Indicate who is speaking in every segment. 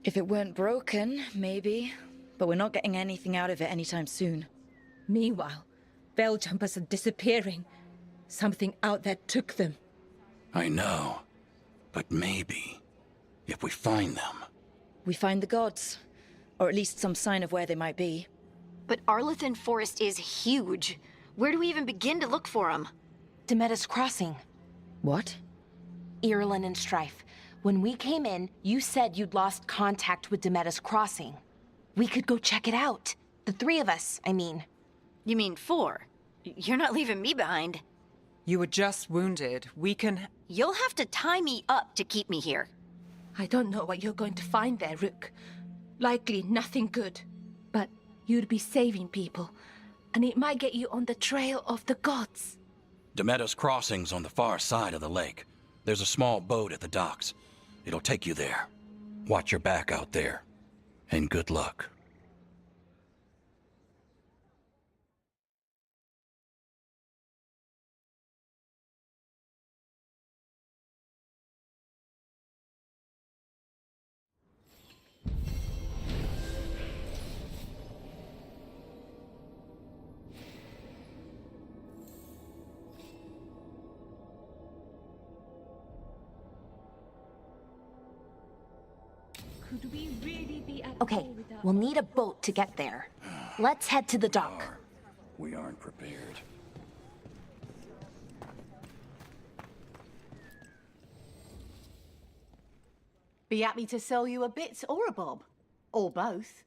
Speaker 1: If it weren't broken, maybe. But we're not getting anything out of it anytime soon.
Speaker 2: Meanwhile, veil jumpers are disappearing. Something out there took them.
Speaker 3: I know. But maybe, if we find them...
Speaker 1: We find the gods. Or at least some sign of where they might be.
Speaker 4: But Arlathan Forest is huge. Where do we even begin to look for them?
Speaker 5: Demeda's Crossing.
Speaker 1: What?
Speaker 5: Irulan and Strife. When we came in, you said you'd lost contact with Demeda's Crossing. We could go check it out. The three of us, I mean.
Speaker 4: You mean 4? You're not leaving me behind.
Speaker 6: You were just wounded. We can...
Speaker 4: You'll have to tie me up to keep me here.
Speaker 2: I don't know what you're going to find there, Rook. Likely nothing good. But you'd be saving people, and it might get you on the trail of the gods.
Speaker 3: Demeda's Crossing's on the far side of the lake. There's a small boat at the docks. It'll take you there. Watch your back out there. And good luck.
Speaker 2: Could we really be at
Speaker 5: Okay,
Speaker 2: war without...
Speaker 5: we'll need a boat to get there. Let's head to the dock.
Speaker 3: We aren't prepared.
Speaker 7: Be happy to sell you a bit or a bob. Or both.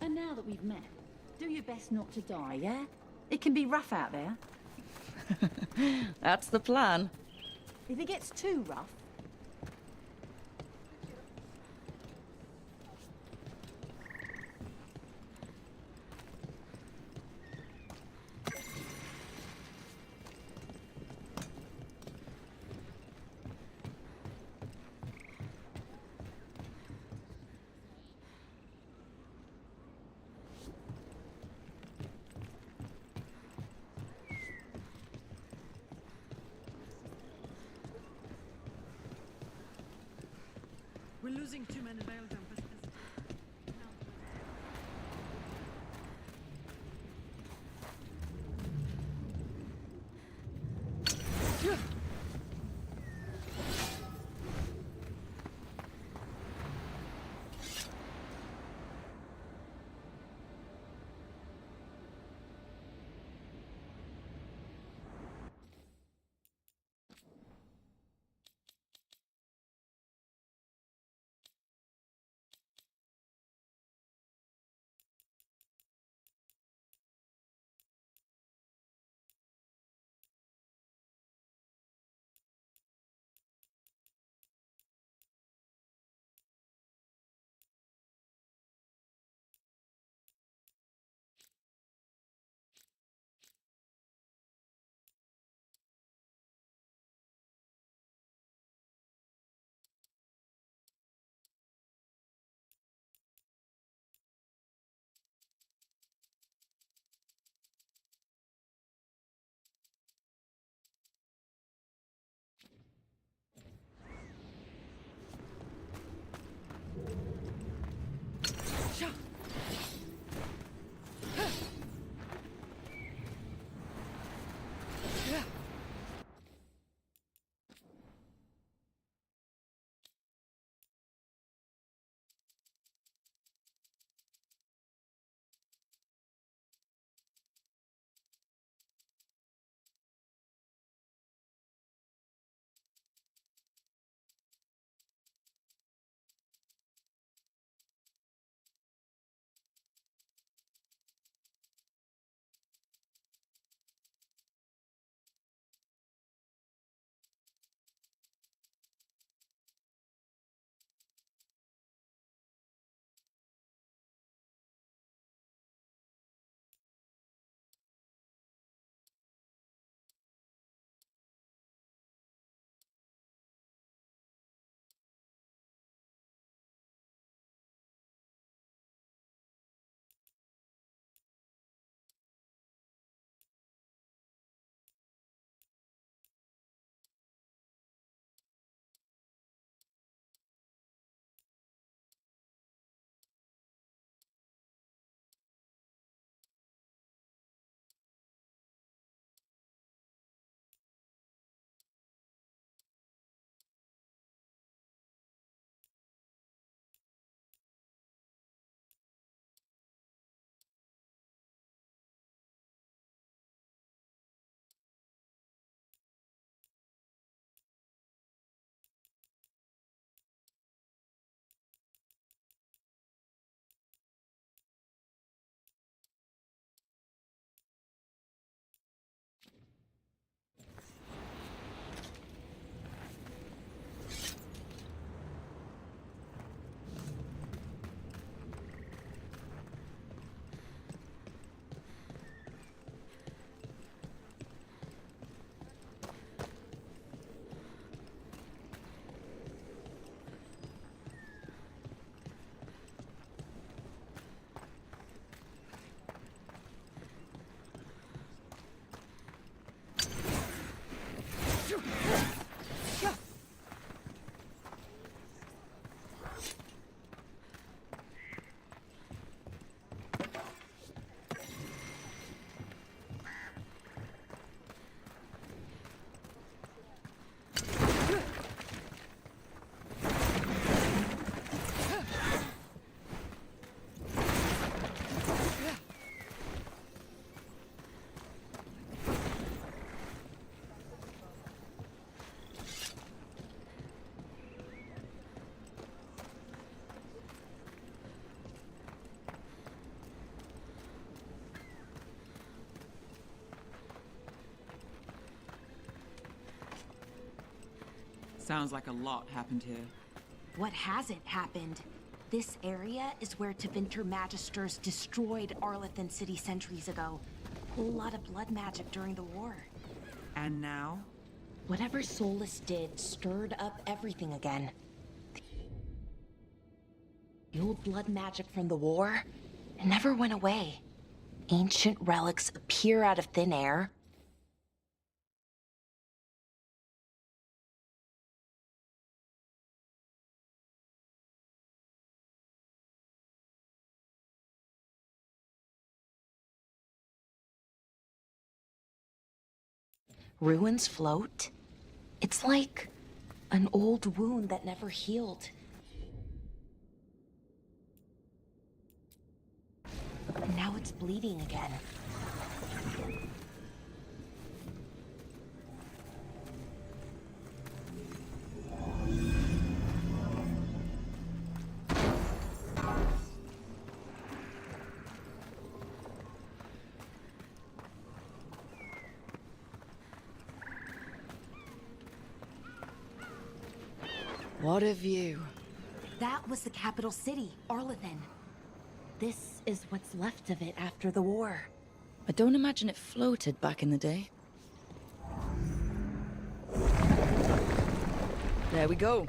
Speaker 8: And now that we've met, do your best not to die, yeah? It can be rough out there.
Speaker 1: That's the plan.
Speaker 8: If it gets too rough,
Speaker 9: we're losing too many Veilguard.
Speaker 6: Sounds like a lot happened here.
Speaker 5: What hasn't happened? This area is where Tevinter Magisters destroyed Arlathan City centuries ago. Whole lot of blood magic during the war.
Speaker 6: And now?
Speaker 5: Whatever Solus did stirred up everything again. The old blood magic from the war, it never went away. Ancient relics appear out of thin air. Ruins float. It's like an old wound that never healed. And now it's bleeding again.
Speaker 1: What a view.
Speaker 5: That was the capital city, Arlathan. This is what's left of it after the war.
Speaker 1: I don't imagine it floated back in the day. There we go.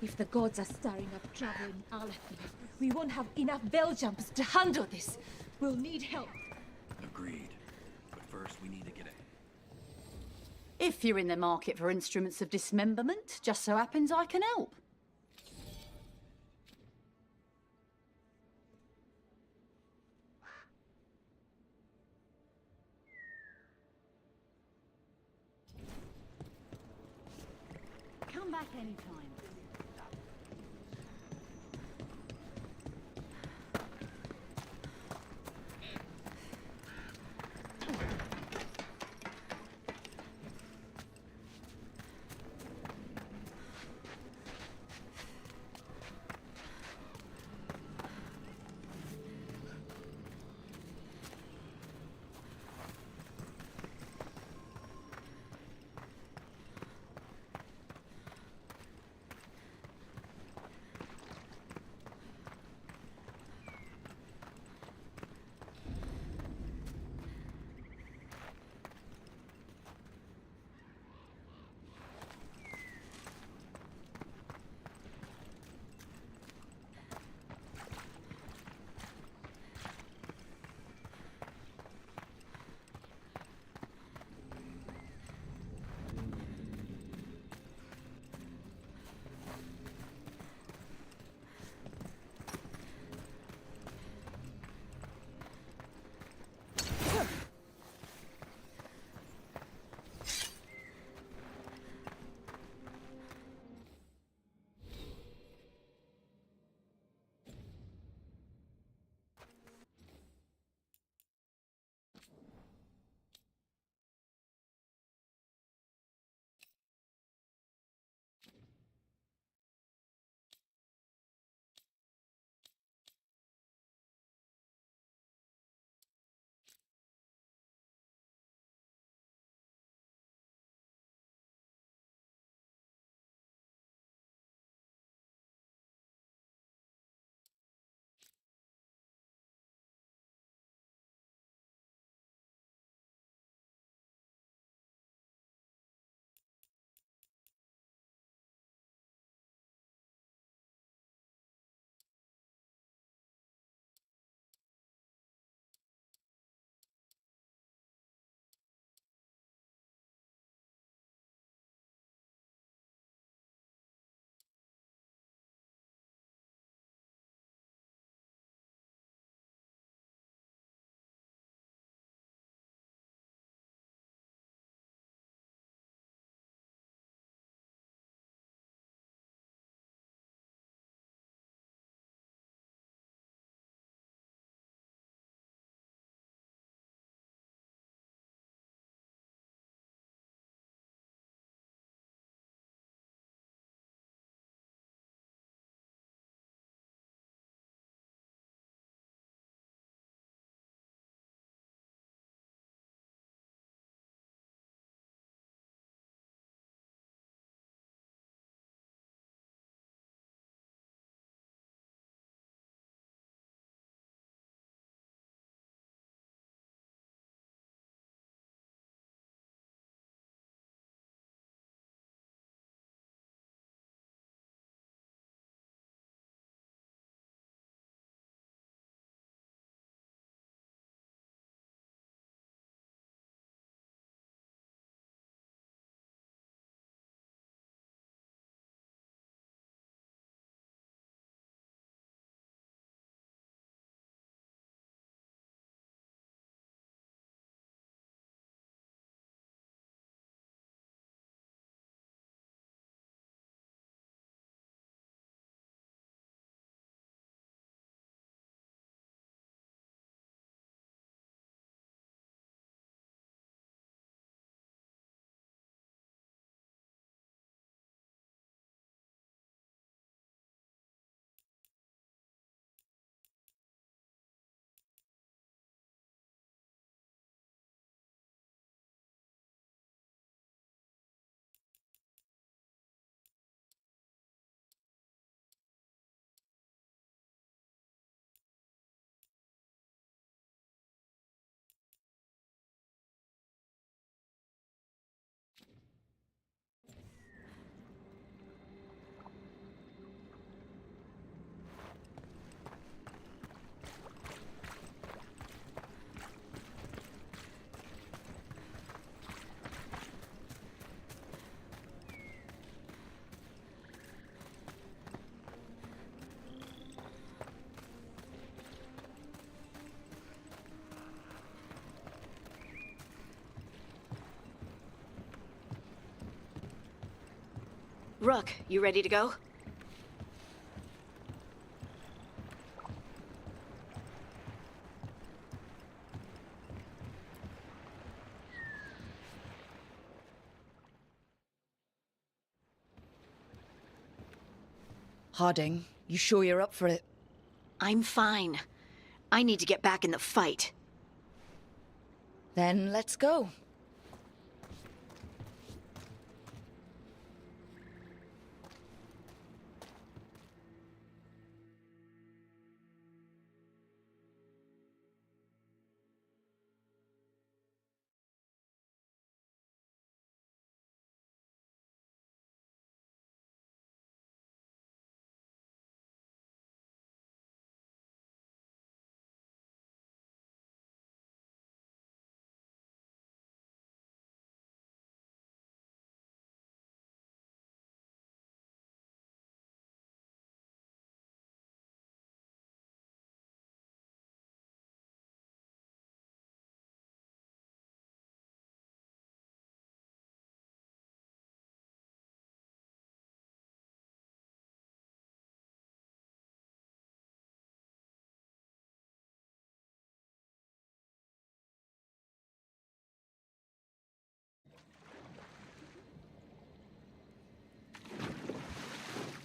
Speaker 2: If the gods are stirring up trouble in Arlathan, we won't have enough bell jumpers to handle this. We'll need help.
Speaker 3: Agreed. But first, we need to get ahead.
Speaker 8: If you're in the market for instruments of dismemberment, just so happens I can help. Come back anytime.
Speaker 4: Rook, you ready to go?
Speaker 1: Harding, you sure you're up for it?
Speaker 4: I'm fine. I need to get back in the fight.
Speaker 1: Then let's go.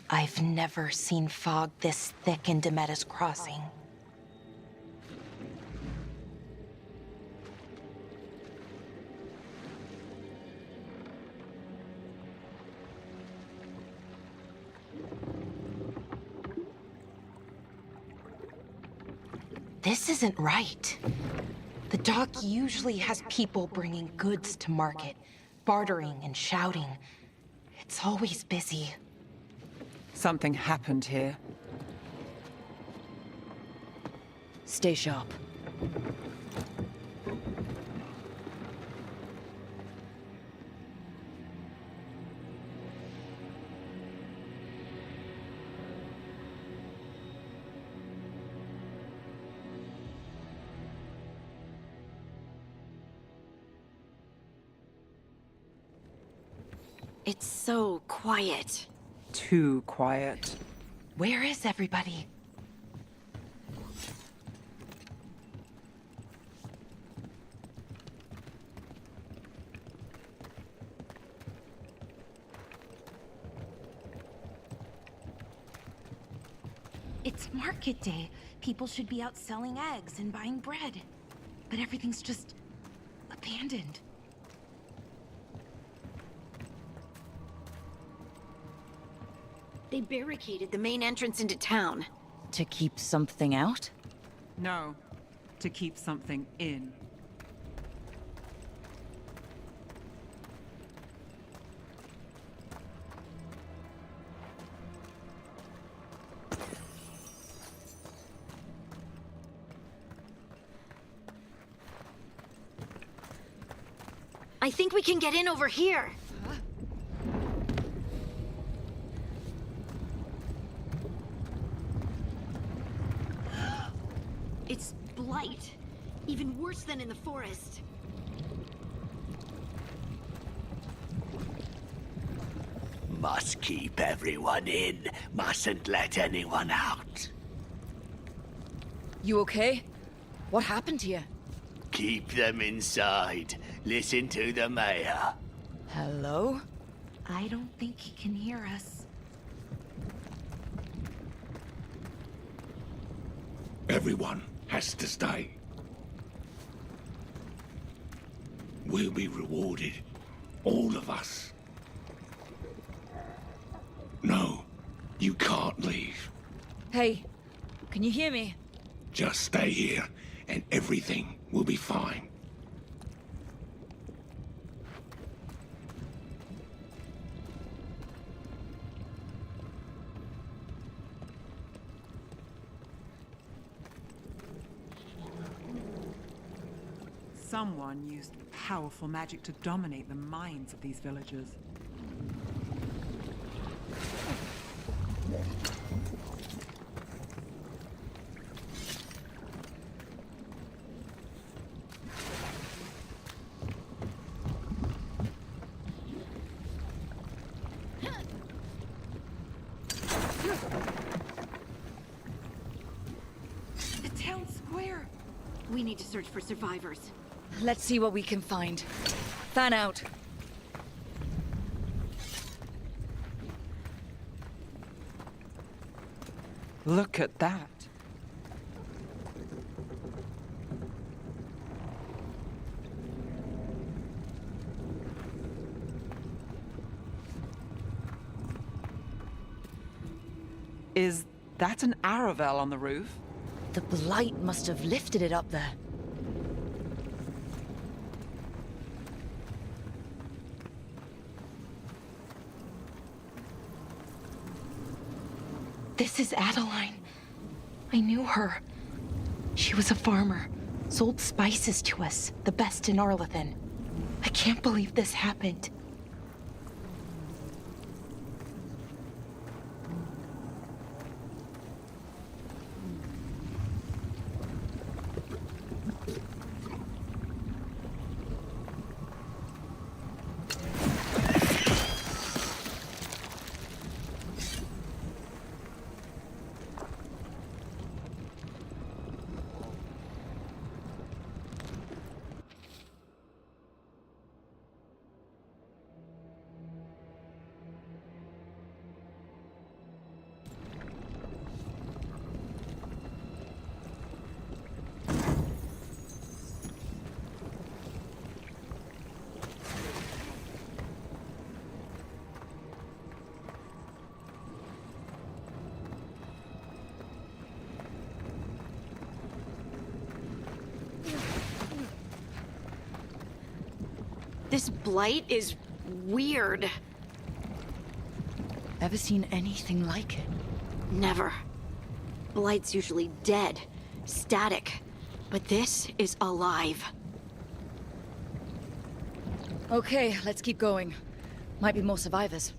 Speaker 5: I've never seen fog this thick in Demetta's Crossing. This isn't right. The dock usually has people bringing goods to market, bartering and shouting. It's always busy.
Speaker 6: Something happened here.
Speaker 1: Stay sharp.
Speaker 4: It's so quiet.
Speaker 6: Too quiet.
Speaker 5: Where is everybody? It's market day. People should be out selling eggs and buying bread. But everything's just abandoned.
Speaker 4: They barricaded the main entrance into town.
Speaker 1: To keep something out?
Speaker 6: No, to keep something in.
Speaker 4: I think we can get in over here. It's blight. Even worse than in the forest.
Speaker 10: Must keep everyone in. Mustn't let anyone out.
Speaker 1: You okay? What happened here?
Speaker 10: Keep them inside. Listen to the mayor.
Speaker 1: Hello?
Speaker 5: I don't think he can hear us.
Speaker 11: Everyone has to stay. We'll be rewarded. All of us. No, you can't leave.
Speaker 1: Hey, can you hear me?
Speaker 11: Just stay here, and everything will be fine.
Speaker 6: Someone used powerful magic to dominate the minds of these villagers.
Speaker 8: need to search for survivors.
Speaker 1: Let's see what we can find. Fan out.
Speaker 6: Look at that. Is that an Aravel on the roof?
Speaker 1: The blight must have lifted it up there.
Speaker 5: This is Adeline. I knew her. She was a farmer, sold spices to us, the best in Arlethan. I can't believe this happened.
Speaker 4: This blight is weird.
Speaker 1: Ever seen anything like it?
Speaker 4: Never. Blight's usually dead, static. But this is alive.
Speaker 1: Okay, let's keep going. Might be more survivors.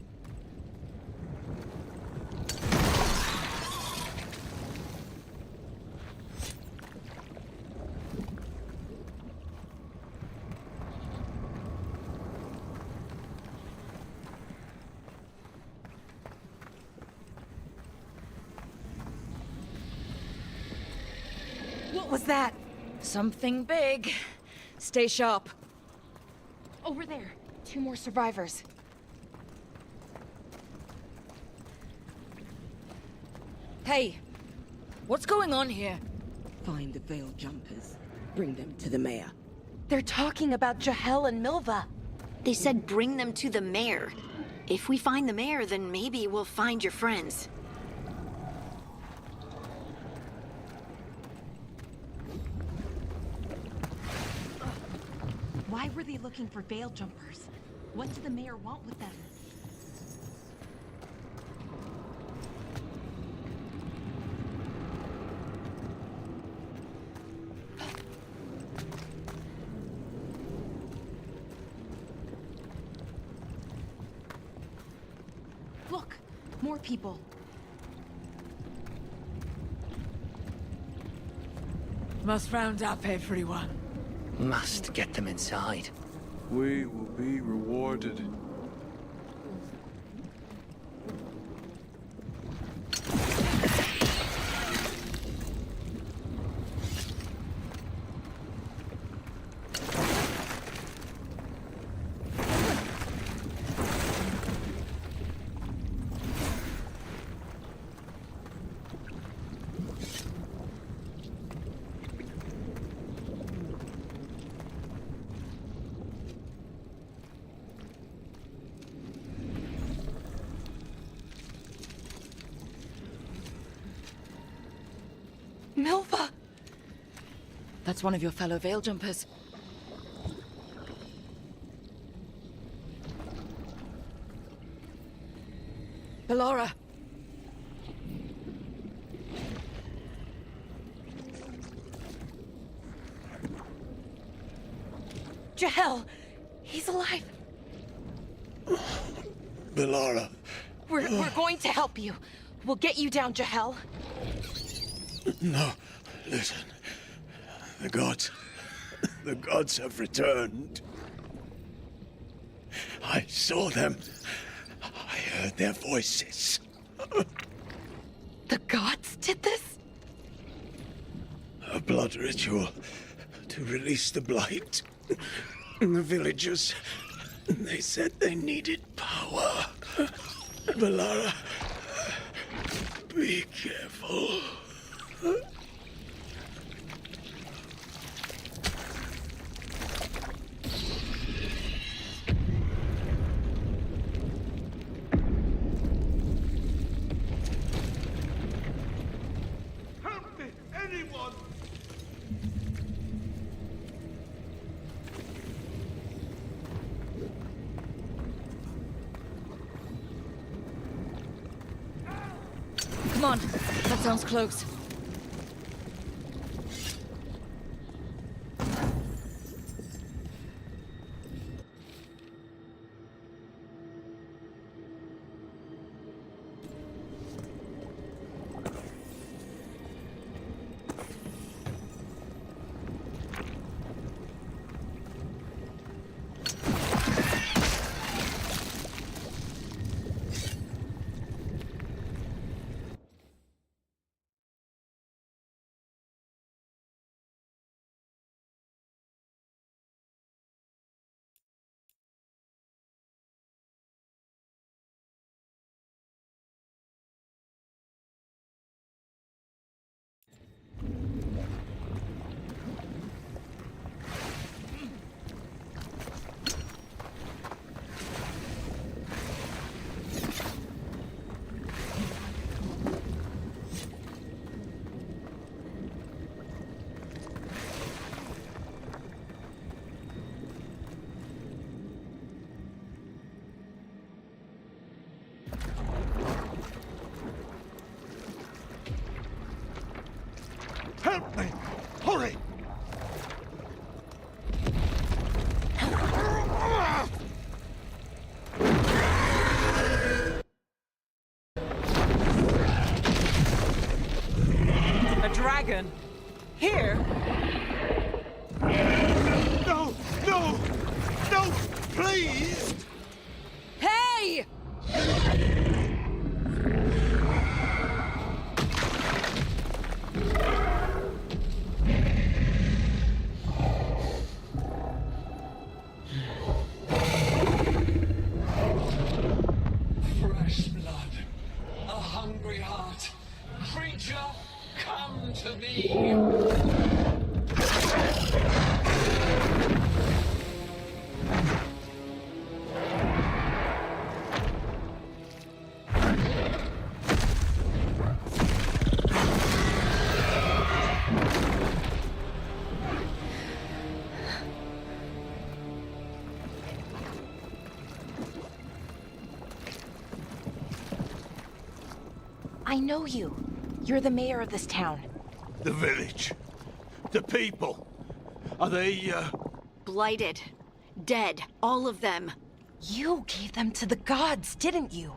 Speaker 5: What was that?
Speaker 1: Something big. Stay sharp.
Speaker 5: Over there. 2 more survivors.
Speaker 1: Hey, what's going on here?
Speaker 9: Find the veil jumpers. Bring them to the mayor.
Speaker 5: They're talking about Jahel and Milva.
Speaker 4: They said bring them to the mayor. If we find the mayor, then maybe we'll find your friends.
Speaker 12: Why were they looking for veil jumpers? What did the mayor want with them? Look, more people.
Speaker 9: Must round up everyone.
Speaker 10: Must get them inside.
Speaker 11: We will be rewarded.
Speaker 5: Milva!
Speaker 1: That's one of your fellow veil jumpers. Ballora!
Speaker 5: Jahel! He's alive!
Speaker 11: Bellara.
Speaker 5: We're going to help you. We'll get you down, Jahel.
Speaker 11: No, listen. The gods have returned. I saw them. I heard their voices.
Speaker 5: The gods did this?
Speaker 11: A blood ritual to release the Blight. The villagers, they said they needed power. Valara, be careful.
Speaker 10: Help me, anyone!
Speaker 1: Come on, that sounds close.
Speaker 10: Help me! Hurry!
Speaker 6: A dragon? Here?
Speaker 10: No! No! No! Please!
Speaker 1: Hey!
Speaker 11: Fresh blood, a hungry heart. Creature, come to me.
Speaker 5: I know you. You're the mayor of this town.
Speaker 10: The village. The people. Are they,
Speaker 4: Blighted. Dead. All of them.
Speaker 5: You gave them to the gods, didn't you?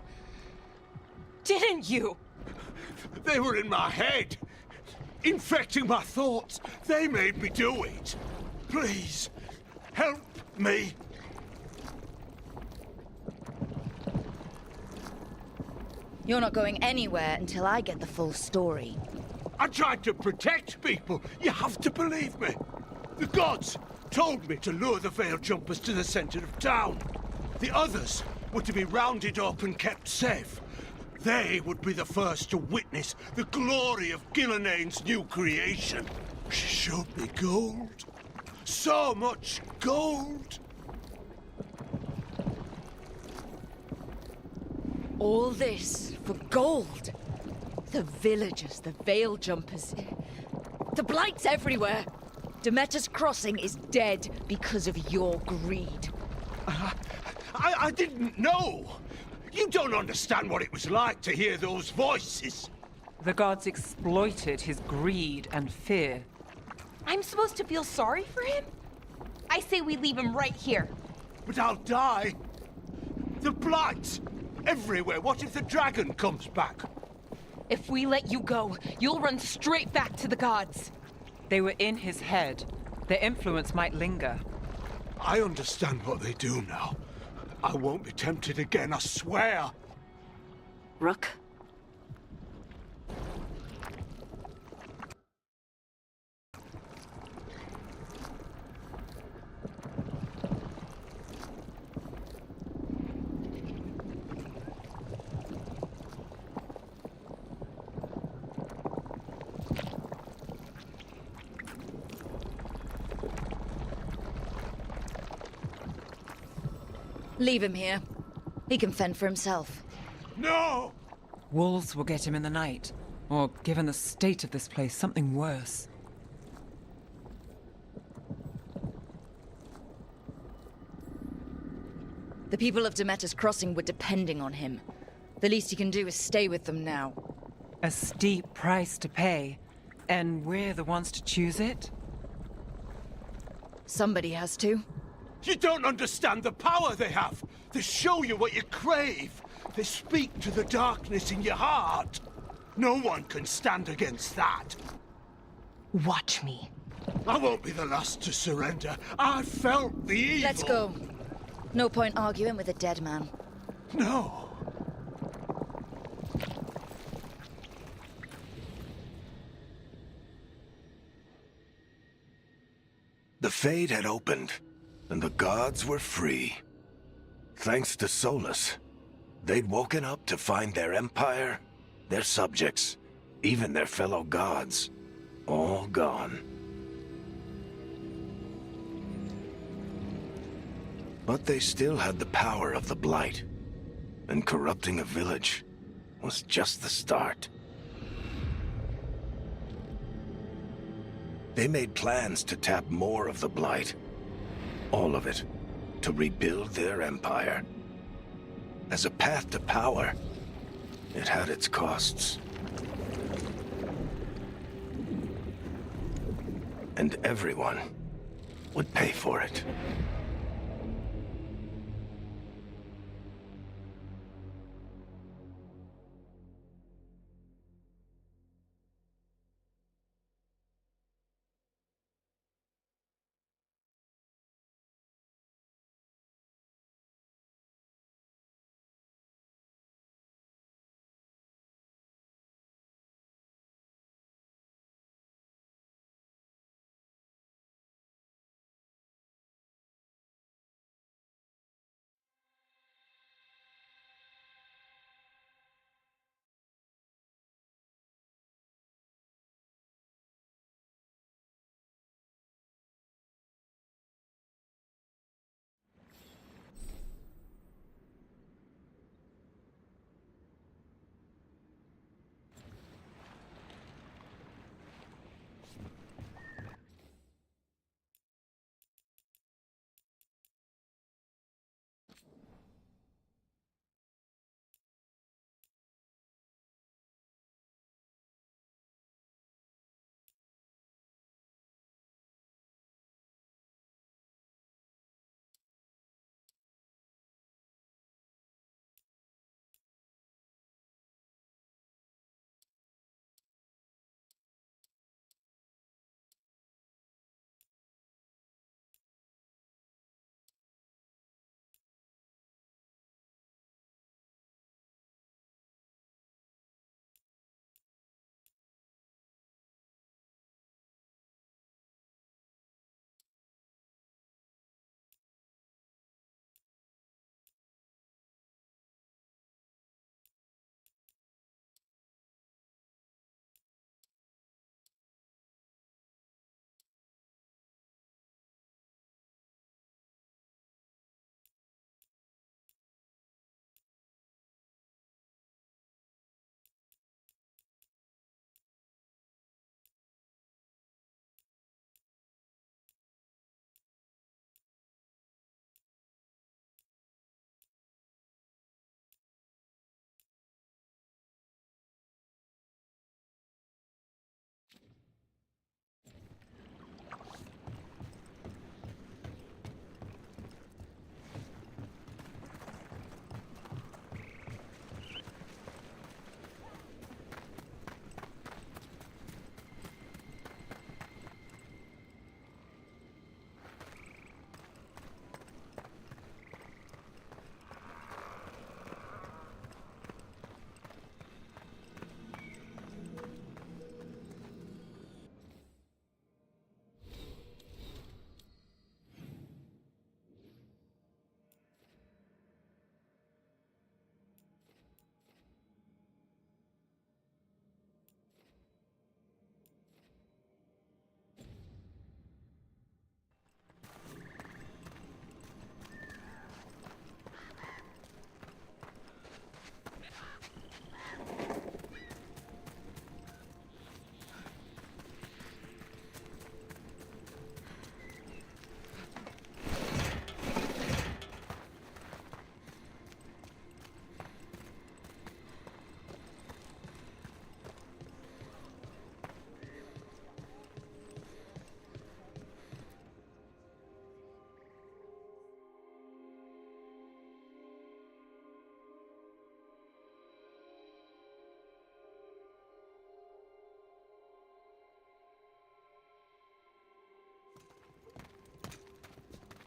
Speaker 5: Didn't you?
Speaker 10: They were in my head. Infecting my thoughts. They made me do it. Please, help me.
Speaker 1: You're not going anywhere until I get the full story.
Speaker 10: I tried to protect people. You have to believe me. The gods told me to lure the Veil Jumpers to the center of town. The others were to be rounded up and kept safe. They would be the first to witness the glory of Gilnenane's new creation. She showed me gold. So much gold.
Speaker 1: All this for gold. The villagers, the Veil Jumpers. The Blight's everywhere. Demeter's Crossing is dead because of your greed.
Speaker 10: I didn't know. You don't understand what it was like to hear those voices.
Speaker 6: The gods exploited his greed and fear.
Speaker 5: I'm supposed to feel sorry for him? I say we leave him right here.
Speaker 10: But I'll die. The Blight! Everywhere. What if the dragon comes back?
Speaker 5: If we let you go, you'll run straight back to the gods.
Speaker 6: They were in his head. Their influence might linger.
Speaker 10: I understand what they do now. I won't be tempted again, I swear.
Speaker 4: Rook?
Speaker 1: Leave him here. He can fend for himself.
Speaker 10: No!
Speaker 6: Wolves will get him in the night. Or, given the state of this place, something worse.
Speaker 1: The people of Demeter's Crossing were depending on him. The least he can do is stay with them now.
Speaker 6: A steep price to pay. And we're the ones to choose it?
Speaker 1: Somebody has to.
Speaker 10: You don't understand the power they have. They show you what you crave. They speak to the darkness in your heart. No one can stand against that.
Speaker 5: Watch me.
Speaker 10: I won't be the last to surrender. I felt the evil.
Speaker 1: Let's go. No point arguing with a dead man.
Speaker 10: No.
Speaker 11: The Fade had opened, and the gods were free. Thanks to Solus, they'd woken up to find their empire, their subjects, even their fellow gods, all gone. But they still had the power of the Blight, and corrupting a village was just the start. They made plans to tap more of the Blight. All of it, to rebuild their empire. As a path to power, it had its costs. And everyone would pay for it.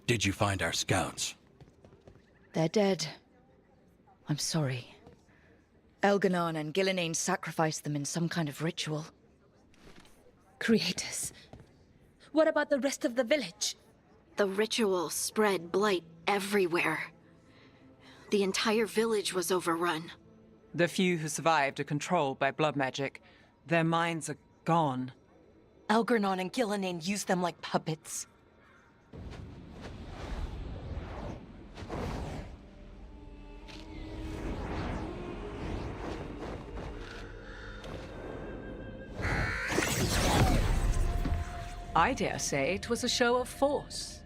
Speaker 3: Did you find our scouts?
Speaker 1: They're dead. I'm sorry. Elganon and Gillenane sacrificed them in some kind of ritual.
Speaker 2: Creators. What about the rest of the village?
Speaker 4: The ritual spread blight everywhere. The entire village was overrun.
Speaker 6: The few who survived are controlled by blood magic. Their minds are gone.
Speaker 5: Elganon and Gillenane used them like puppets.
Speaker 13: I dare say it was a show of force.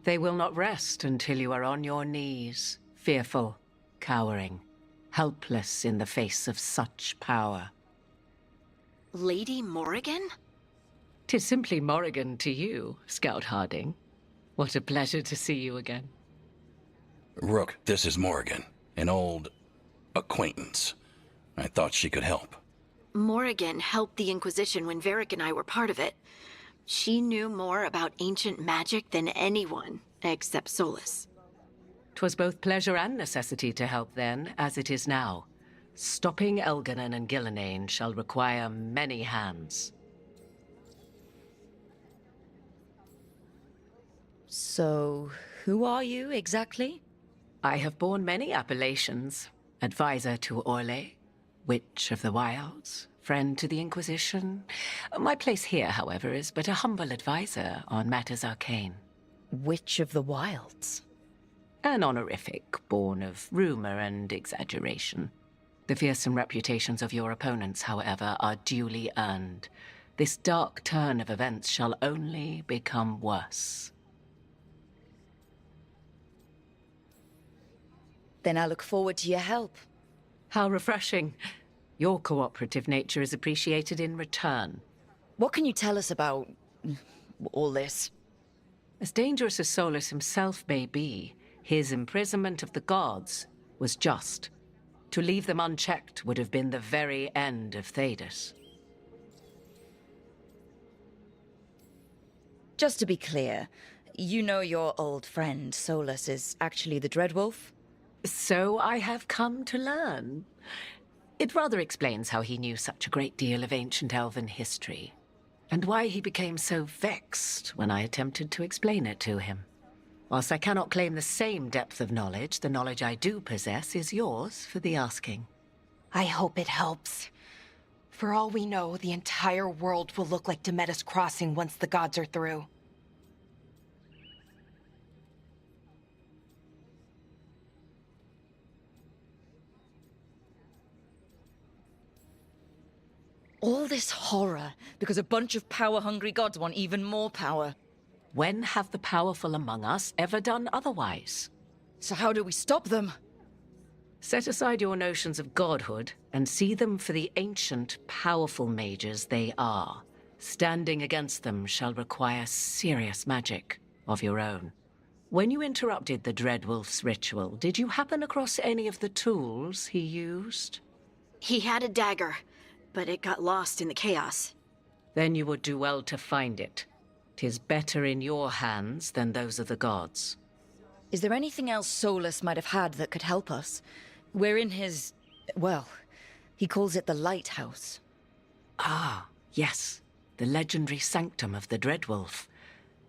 Speaker 13: They will not rest until you are on your knees, fearful, cowering, helpless in the face of such power.
Speaker 4: Lady Morrigan?
Speaker 13: 'Tis simply Morrigan to you, Scout Harding. What a pleasure to see you again.
Speaker 3: Rook, this is Morrigan, an old acquaintance. I thought she could help.
Speaker 4: Morrigan helped the Inquisition when Varric and I were part of it. She knew more about ancient magic than anyone, except Solus.
Speaker 13: 'Twas both pleasure and necessity to help then, as it is now. Stopping Elganon and Gillenane shall require many hands.
Speaker 1: So, who are you exactly?
Speaker 13: I have borne many appellations. Advisor to Orlais, Witch of the Wilds, friend to the Inquisition. My place here, however, is but a humble advisor on matters arcane.
Speaker 1: Witch of the Wilds?
Speaker 13: An honorific born of rumor and exaggeration. The fearsome reputations of your opponents, however, are duly earned. This dark turn of events shall only become worse.
Speaker 1: Then I look forward to your help.
Speaker 13: How refreshing. Your cooperative nature is appreciated in return.
Speaker 1: What can you tell us about all this?
Speaker 13: As dangerous as Solus himself may be, his imprisonment of the gods was just. To leave them unchecked would have been the very end of Thedas.
Speaker 1: Just to be clear, you know your old friend Solus is actually the Dreadwolf?
Speaker 13: So I have come to learn. It rather explains how he knew such a great deal of ancient elven history, and why he became so vexed when I attempted to explain it to him. Whilst I cannot claim the same depth of knowledge, the knowledge I do possess is yours for the asking.
Speaker 5: I hope it helps. For all we know, the entire world will look like Demetus Crossing once the gods are through.
Speaker 1: All this horror because a bunch of power-hungry gods want even more power.
Speaker 13: When have the powerful among us ever done otherwise?
Speaker 1: So how do we stop them?
Speaker 13: Set aside your notions of godhood and see them for the ancient, powerful mages they are. Standing against them shall require serious magic of your own. When you interrupted the Dreadwolf's ritual, did you happen across any of the tools he used?
Speaker 4: He had a dagger, but it got lost in the chaos.
Speaker 13: Then you would do well to find it. 'Tis better in your hands than those of the gods.
Speaker 1: Is there anything else Solus might have had that could help us? We're in his... well, he calls it the Lighthouse.
Speaker 13: Ah, yes. The legendary sanctum of the Dreadwolf.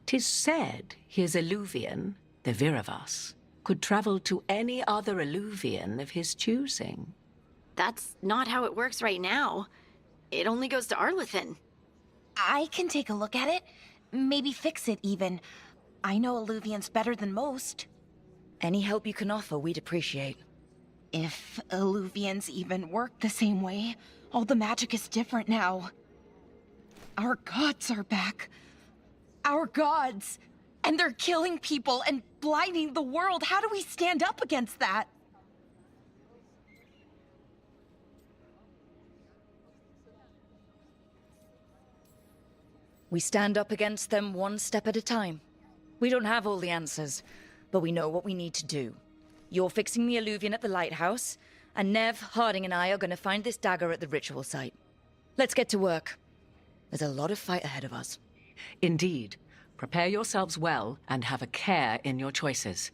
Speaker 13: 'Tis said his Illuvian, the Viravas, could travel to any other Illuvian of his choosing.
Speaker 4: That's not how it works right now. It only goes to Arlethan.
Speaker 5: I can take a look at it. Maybe fix it, even. I know Illuvians better than most.
Speaker 1: Any help you can offer, we'd appreciate.
Speaker 5: If Illuvians even work the same way, all the magic is different now. Our gods are back. Our gods! And they're killing people and blinding the world. How do we stand up against that?
Speaker 1: We stand up against them one step at a time. We don't have all the answers, but we know what we need to do. You're fixing the Illuvian at the lighthouse, and Nev, Harding and I are going to find this dagger at the ritual site. Let's get to work. There's a lot of fight ahead of us.
Speaker 13: Indeed. Prepare yourselves well and have a care in your choices.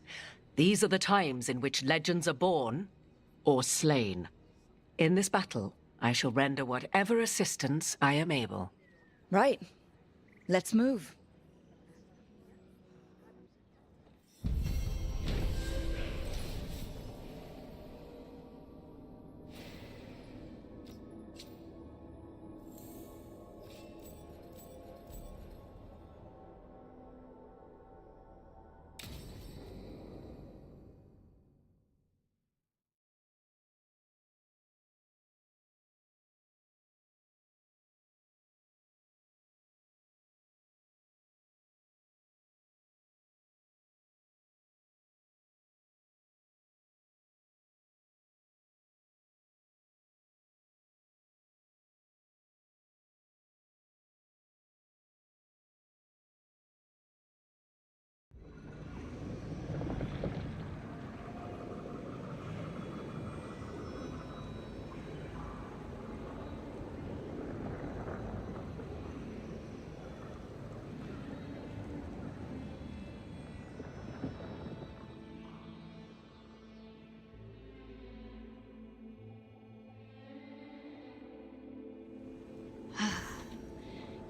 Speaker 13: These are the times in which legends are born or slain. In this battle, I shall render whatever assistance I am able.
Speaker 1: Right. Let's move.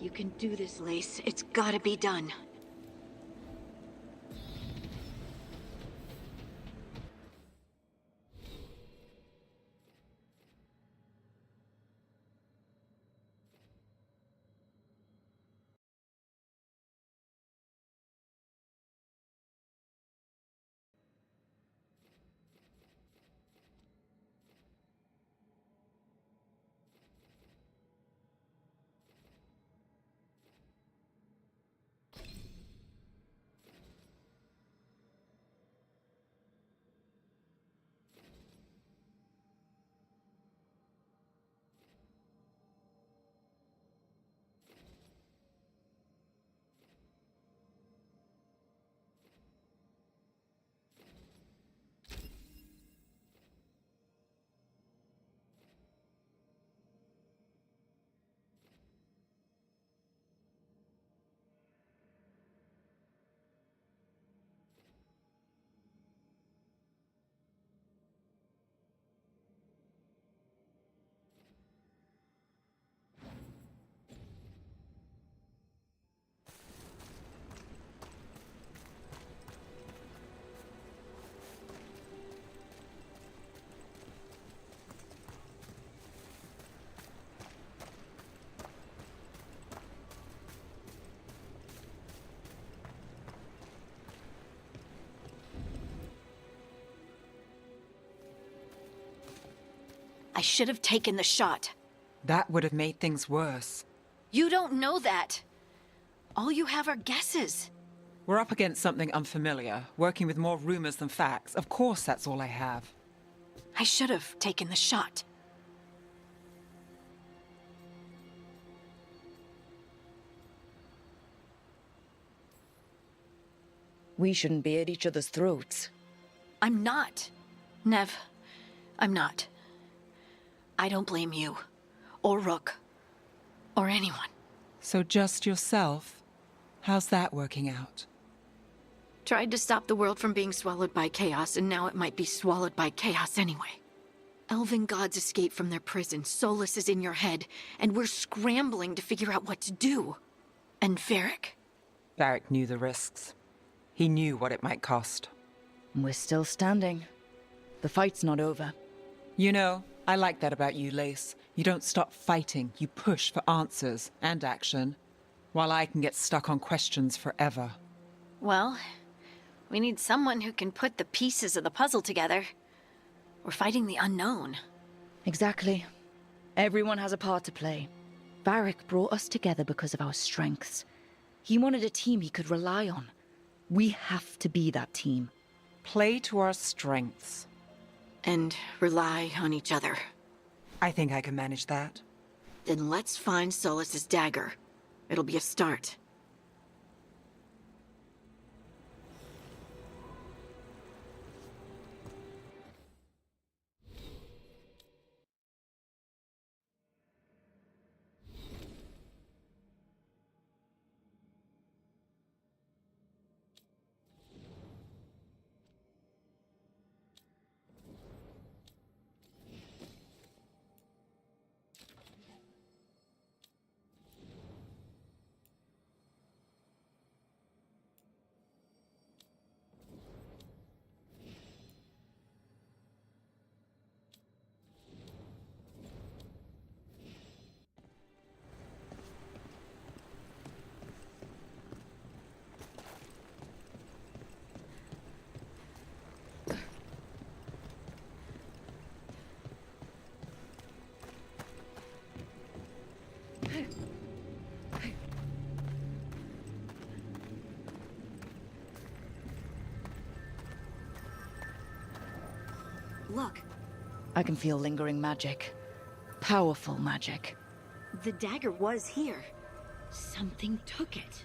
Speaker 4: You can do this, Lace. It's gotta be done. I should have taken the shot.
Speaker 6: That would have made things worse.
Speaker 4: You don't know that. All you have are guesses.
Speaker 6: We're up against something unfamiliar, working with more rumors than facts. Of course that's all I have.
Speaker 4: I should have taken the shot.
Speaker 1: We shouldn't be at each other's throats.
Speaker 4: I'm not. Nev, I'm not. I don't blame you, or Rook, or anyone.
Speaker 6: So just yourself? How's that working out?
Speaker 4: Tried to stop the world from being swallowed by chaos, and now it might be swallowed by chaos anyway. Elven gods escaped from their prison, Solus is in your head, and we're scrambling to figure out what to do. And Varric?
Speaker 6: Varric knew the risks. He knew what it might cost.
Speaker 1: We're still standing. The fight's not over.
Speaker 6: You know, I like that about you, Lace. You don't stop fighting. You push for answers and action, while I can get stuck on questions forever.
Speaker 4: Well, we need someone who can put the pieces of the puzzle together. We're fighting the unknown.
Speaker 1: Exactly. Everyone has a part to play. Varric brought us together because of our strengths. He wanted a team he could rely on. We have to be that team.
Speaker 6: Play to our strengths.
Speaker 4: And rely on each other.
Speaker 6: I think I can manage that.
Speaker 4: Then let's find Solus's dagger. It'll be a start.
Speaker 14: look.
Speaker 1: I can feel lingering magic. Powerful magic.
Speaker 14: The dagger was here. Something took it.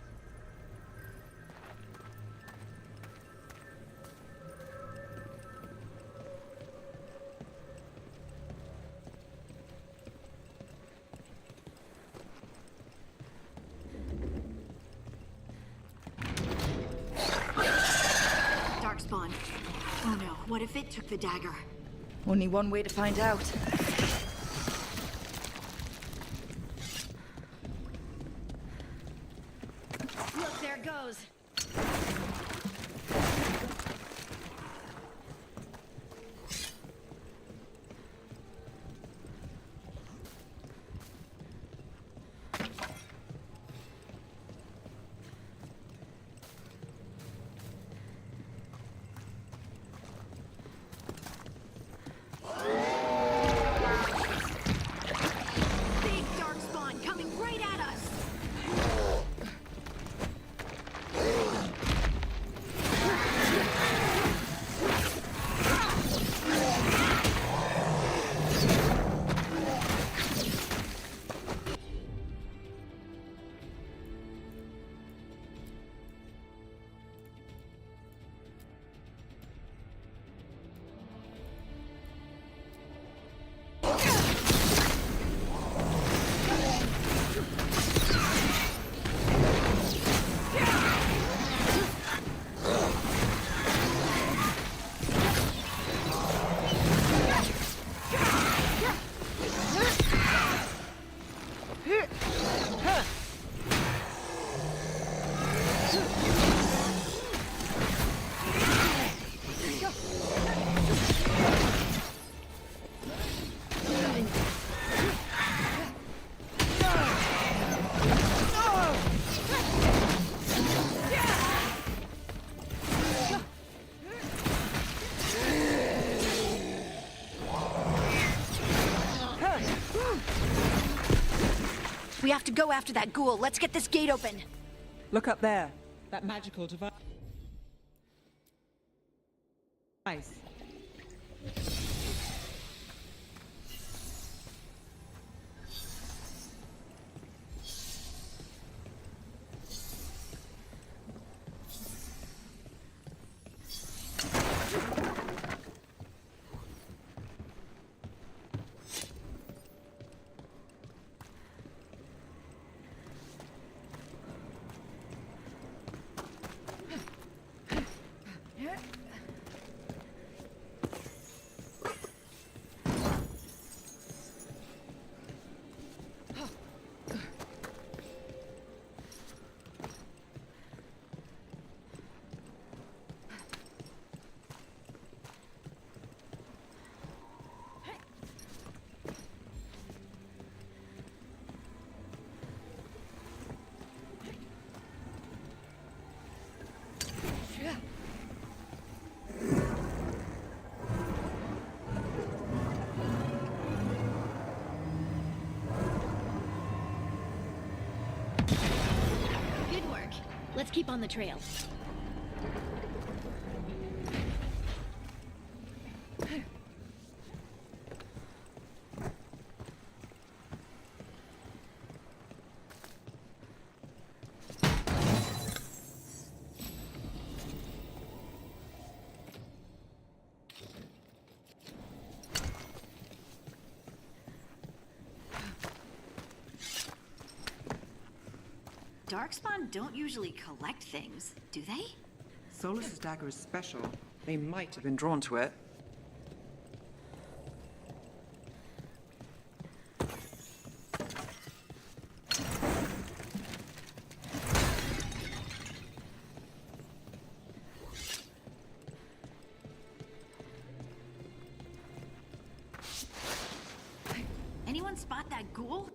Speaker 14: Darkspawn. Oh no, what if it took the dagger?
Speaker 1: Only one way to find out.
Speaker 14: Look, there it goes. Big darkspawn coming right at us. We have to go after that ghoul. Let's get this gate open.
Speaker 6: Look up there. That magical device.
Speaker 14: Good work. Let's keep on the trail. Darkspawn don't usually collect things, do they?
Speaker 6: Solus's dagger is special. They might have been drawn to it.
Speaker 14: Anyone spot that ghoul?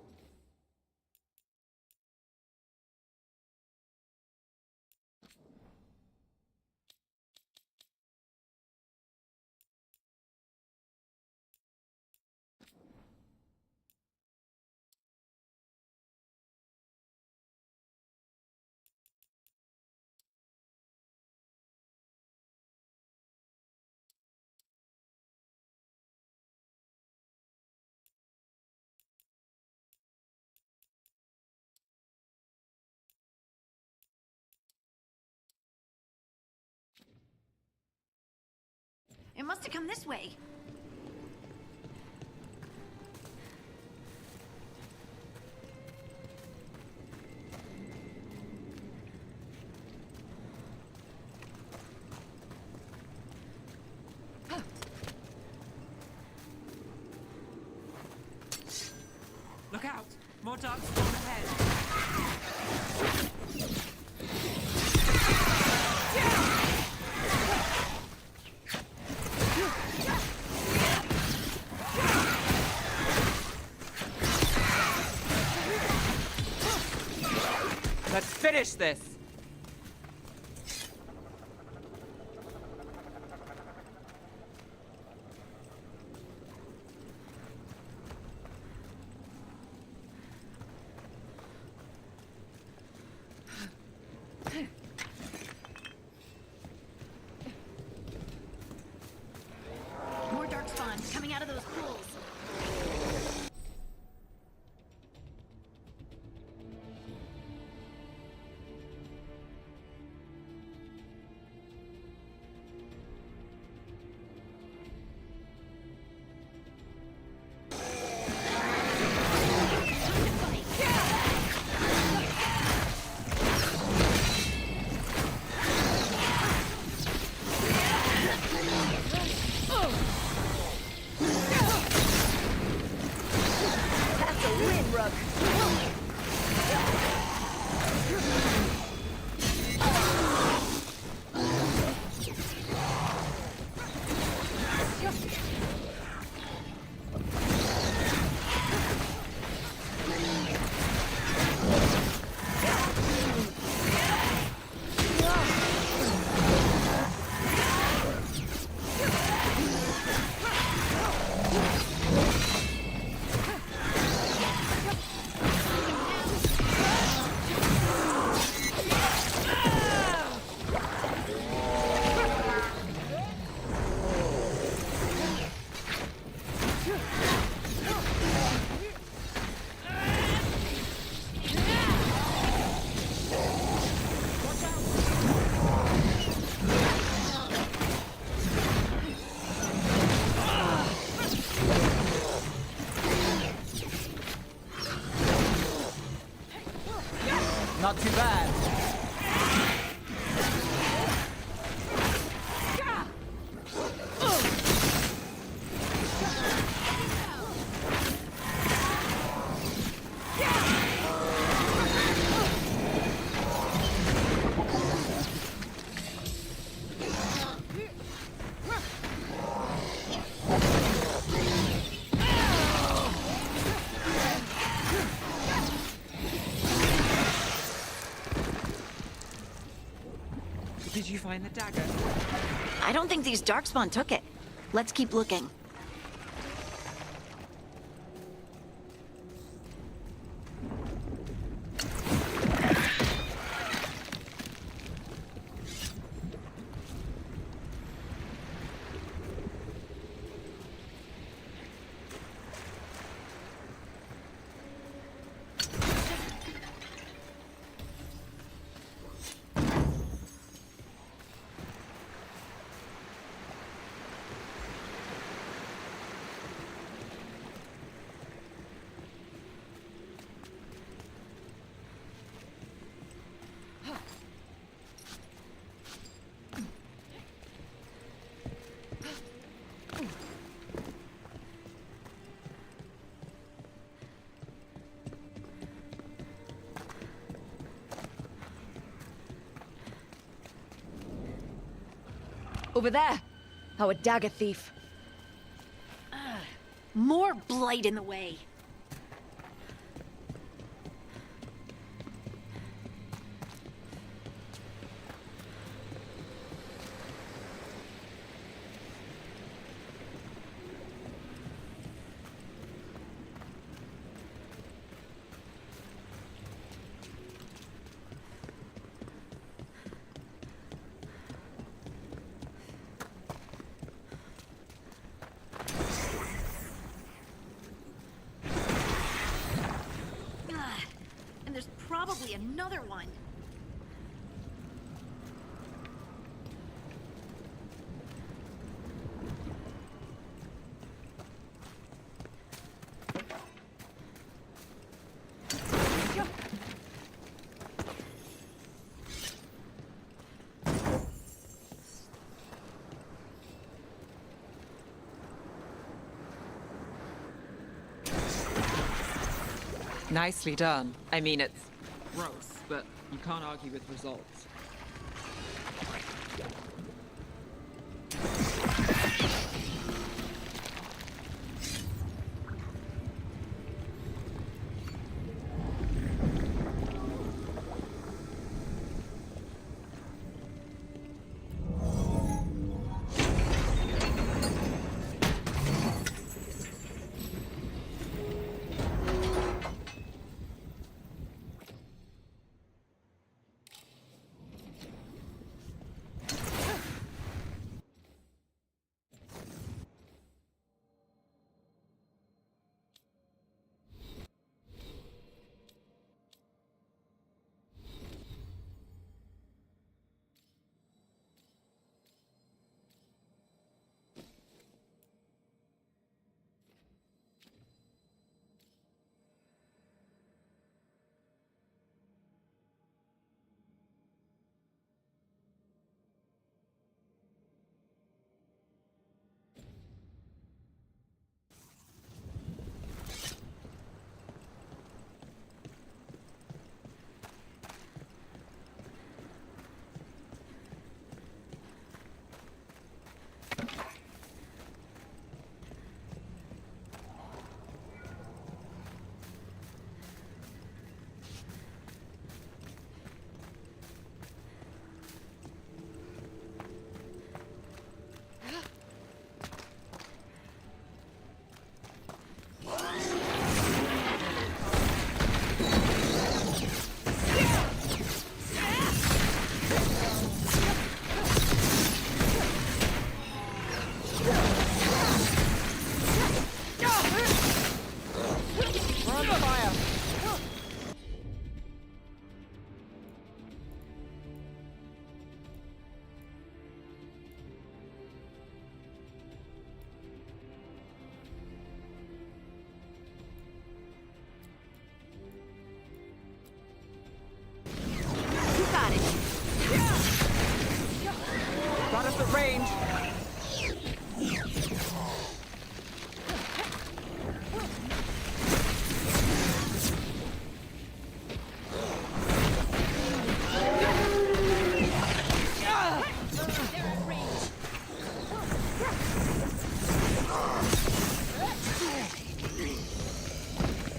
Speaker 14: It must have come this way.
Speaker 6: Look out! More dark spawn ahead. Let's finish this!
Speaker 14: More darkspawn coming out of those pools.
Speaker 1: That's a win, Rook.
Speaker 6: Not too bad. Did you find the dagger?
Speaker 14: I don't think these darkspawn took it. Let's keep looking.
Speaker 1: Over there. Our dagger thief.
Speaker 14: More blight in the way. And there's probably another one.
Speaker 6: Nicely done. I mean, it's gross, but you can't argue with results. Got us at range.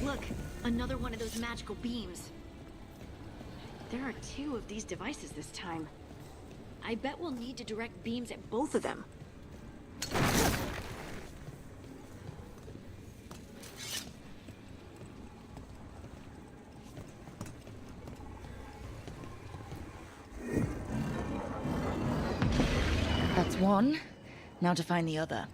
Speaker 4: Look, another one of those magical beams. There are 2 of these devices this time. I bet we'll need to direct beams at both of them.
Speaker 1: That's one. Now to find the other.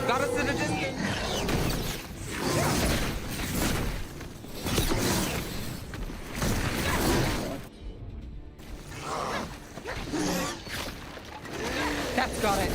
Speaker 6: Got us in a distance. That's got it.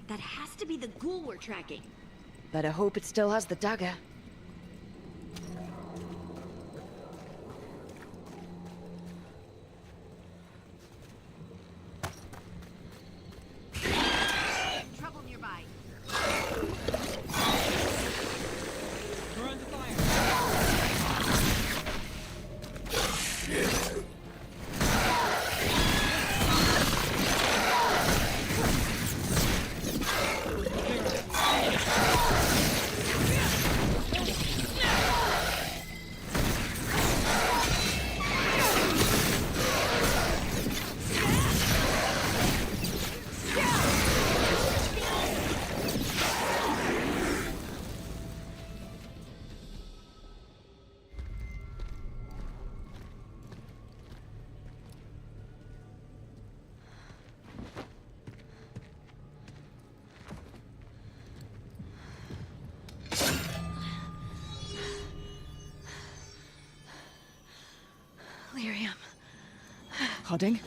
Speaker 14: That has to be the ghoul we're tracking.
Speaker 1: Better hope it still has the dagger.
Speaker 14: Trouble nearby.
Speaker 4: Lyrium.
Speaker 1: Hodding?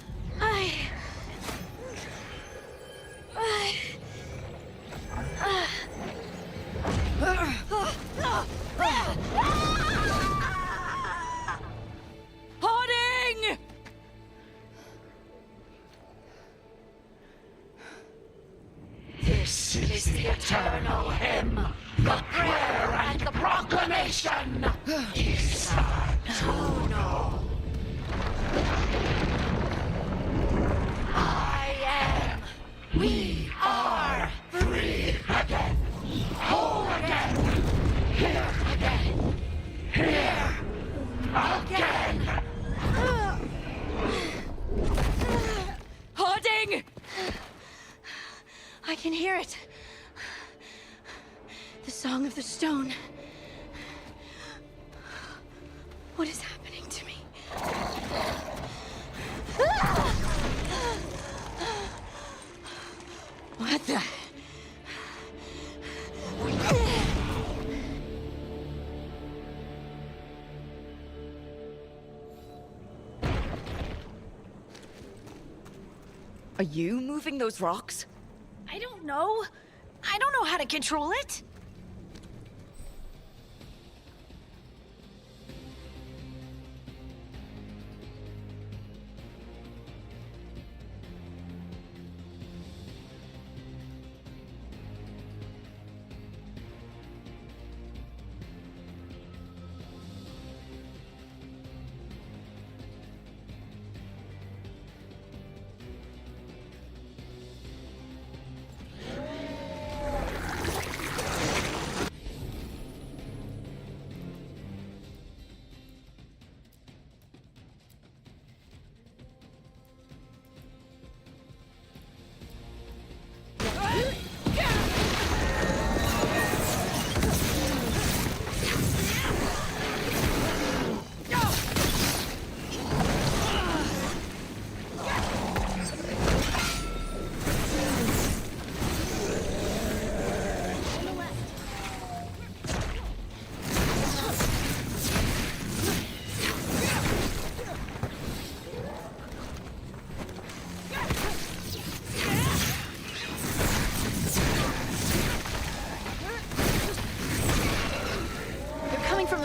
Speaker 1: Hodding!
Speaker 15: This is the eternal hymn, the prayer and the proclamation. Isatuno. I am. We are free again. Whole again. Here again. Here again.
Speaker 1: Hodding!
Speaker 4: I can hear it. The Song of the Stone. What is happening to me? What the?
Speaker 1: Are you moving those rocks?
Speaker 4: I don't know. I don't know how to control it.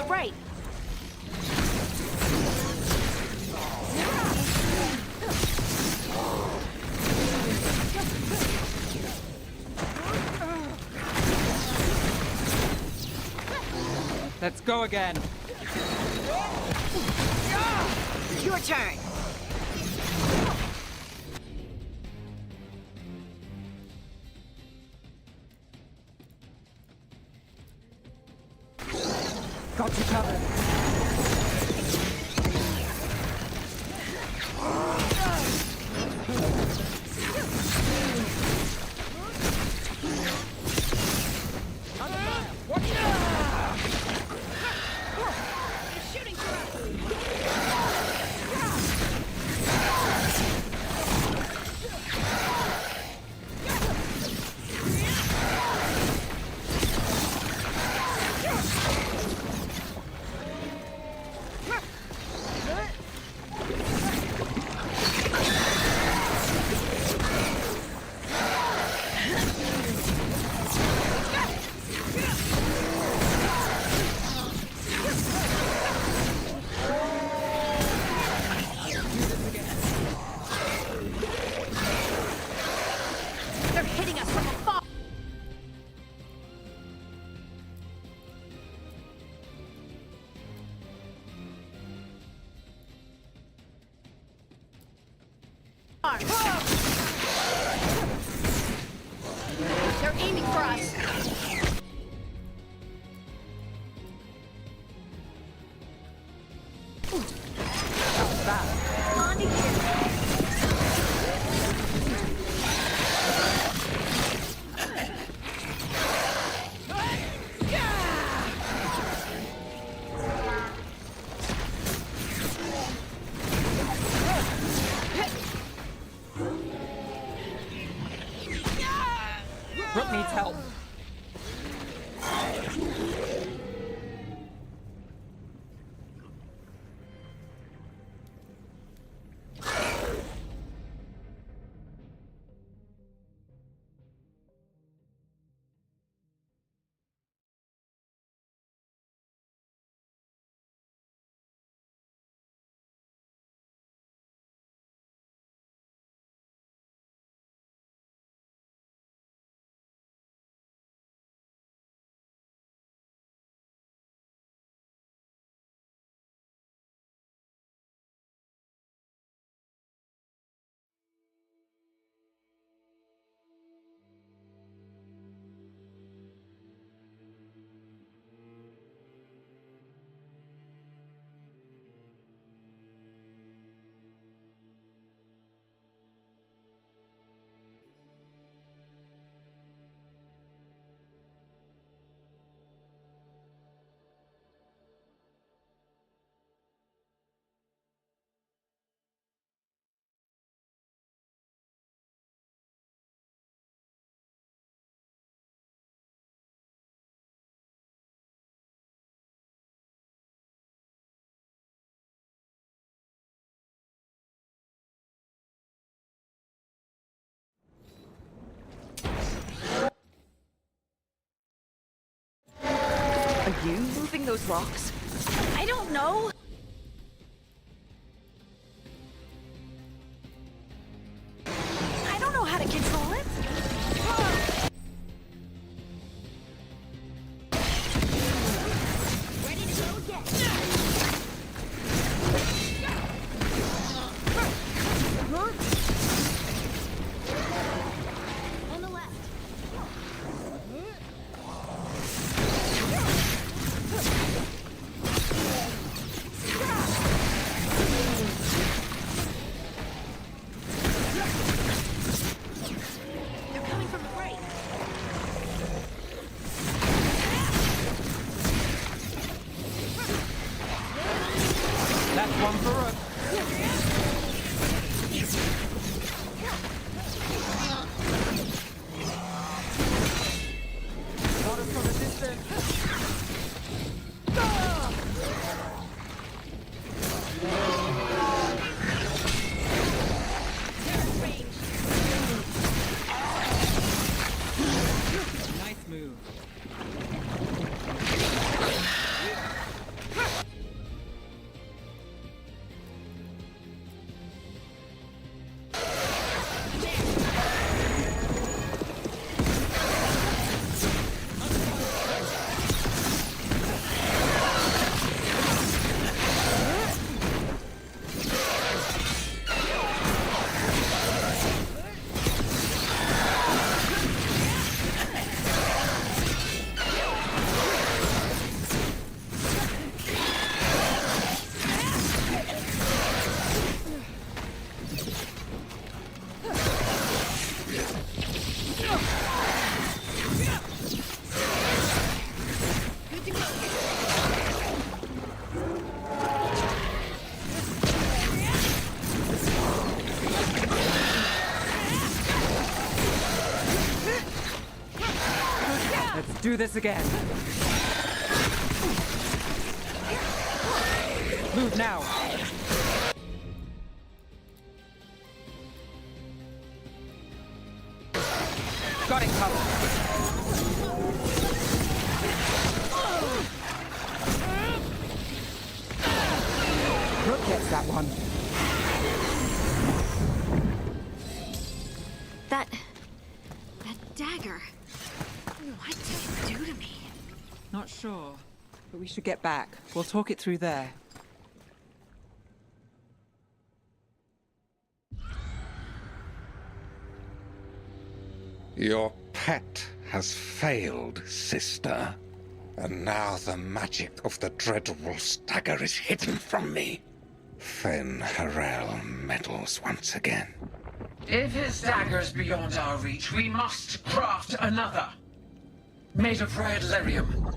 Speaker 4: Right.
Speaker 6: Let's go again.
Speaker 14: Your turn.
Speaker 6: Got you covered.
Speaker 15: Shooting for us!
Speaker 4: They're aiming for us.
Speaker 6: Rook needs help.
Speaker 1: Are you moving those rocks?
Speaker 2: I don't know. I don't know how to control it.
Speaker 15: Ready to go again. On the left. They're coming from the right.
Speaker 6: That's one for Rook. Got us from a distance. Nice move. Let's do this again. Move now. Got it covered. Rook gets that one.
Speaker 4: That dagger. What did it do to me?
Speaker 6: Not sure, but we should get back. We'll talk it through there.
Speaker 16: Your pet has failed, sister. And now the magic of the dreadful stagger is hidden from me. Fen Harel meddles once again.
Speaker 17: If his dagger's beyond our reach, we must craft another. Made of red lyrium.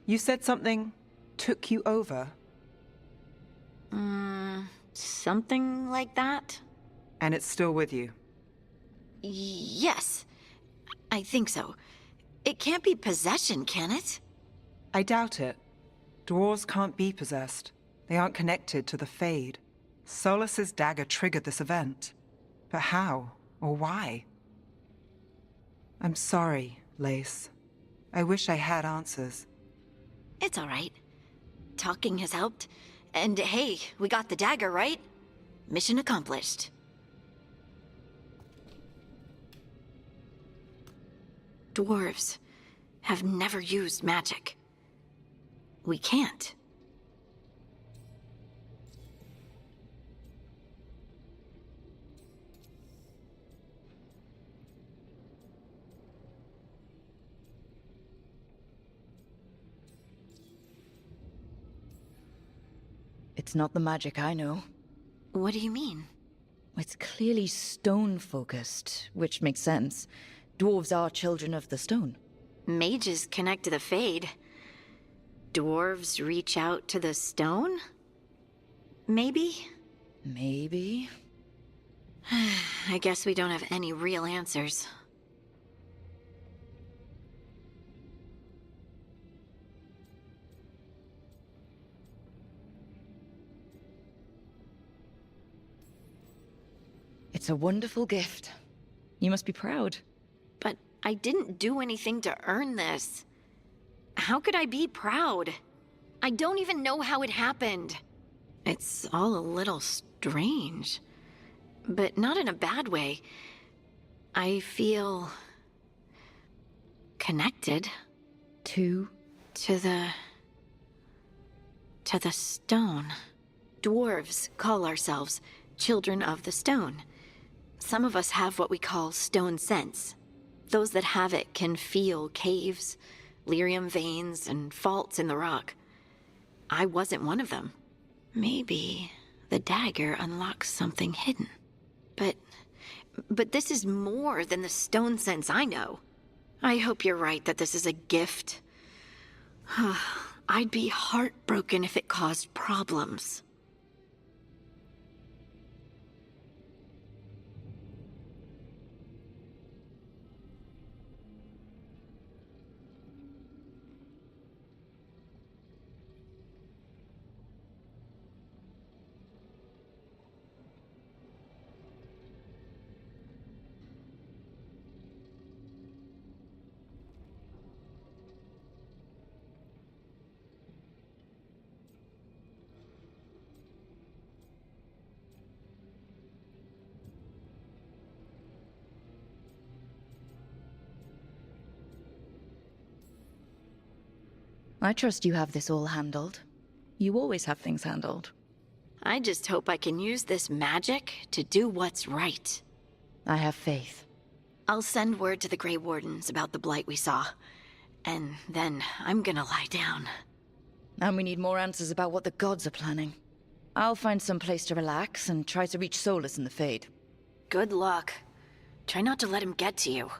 Speaker 6: You said something took you over?
Speaker 4: Something like that?
Speaker 6: And it's still with you?
Speaker 4: Yes. I think so. It can't be possession, can it?
Speaker 6: I doubt it. Dwarves can't be possessed. They aren't connected to the Fade. Solus's dagger triggered this event. But how? Or why? I'm sorry, Lace. I wish I had answers.
Speaker 4: It's all right. Talking has helped. And hey, we got the dagger, right? Mission accomplished. Dwarves have never used magic. We can't.
Speaker 1: It's not the magic I know.
Speaker 4: What do you mean?
Speaker 1: It's clearly stone-focused, which makes sense. Dwarves are children of the stone.
Speaker 4: Mages connect to the Fade. Dwarves reach out to the stone? Maybe?
Speaker 1: Maybe?
Speaker 4: I guess we don't have any real answers.
Speaker 1: It's a wonderful gift. You must be proud.
Speaker 4: But I didn't do anything to earn this. How could I be proud? I don't even know how it happened. It's all a little strange. But not in a bad way. I feel... connected.
Speaker 1: To
Speaker 4: the stone. Dwarves call ourselves children of the stone. Some of us have what we call stone sense. Those that have it can feel caves, lyrium veins, and faults in the rock. I wasn't one of them. Maybe the dagger unlocks something hidden. But this is more than the stone sense I know. I hope you're right that this is a gift. I'd be heartbroken if it caused problems.
Speaker 1: I trust you have this all handled. You always have things handled.
Speaker 4: I just hope I can use this magic to do what's right.
Speaker 1: I have faith.
Speaker 4: I'll send word to the Grey Wardens about the blight we saw. And then I'm gonna lie down.
Speaker 1: And we need more answers about what the gods are planning. I'll find some place to relax and try to reach Solus in the Fade.
Speaker 4: Good luck. Try not to let him get to you.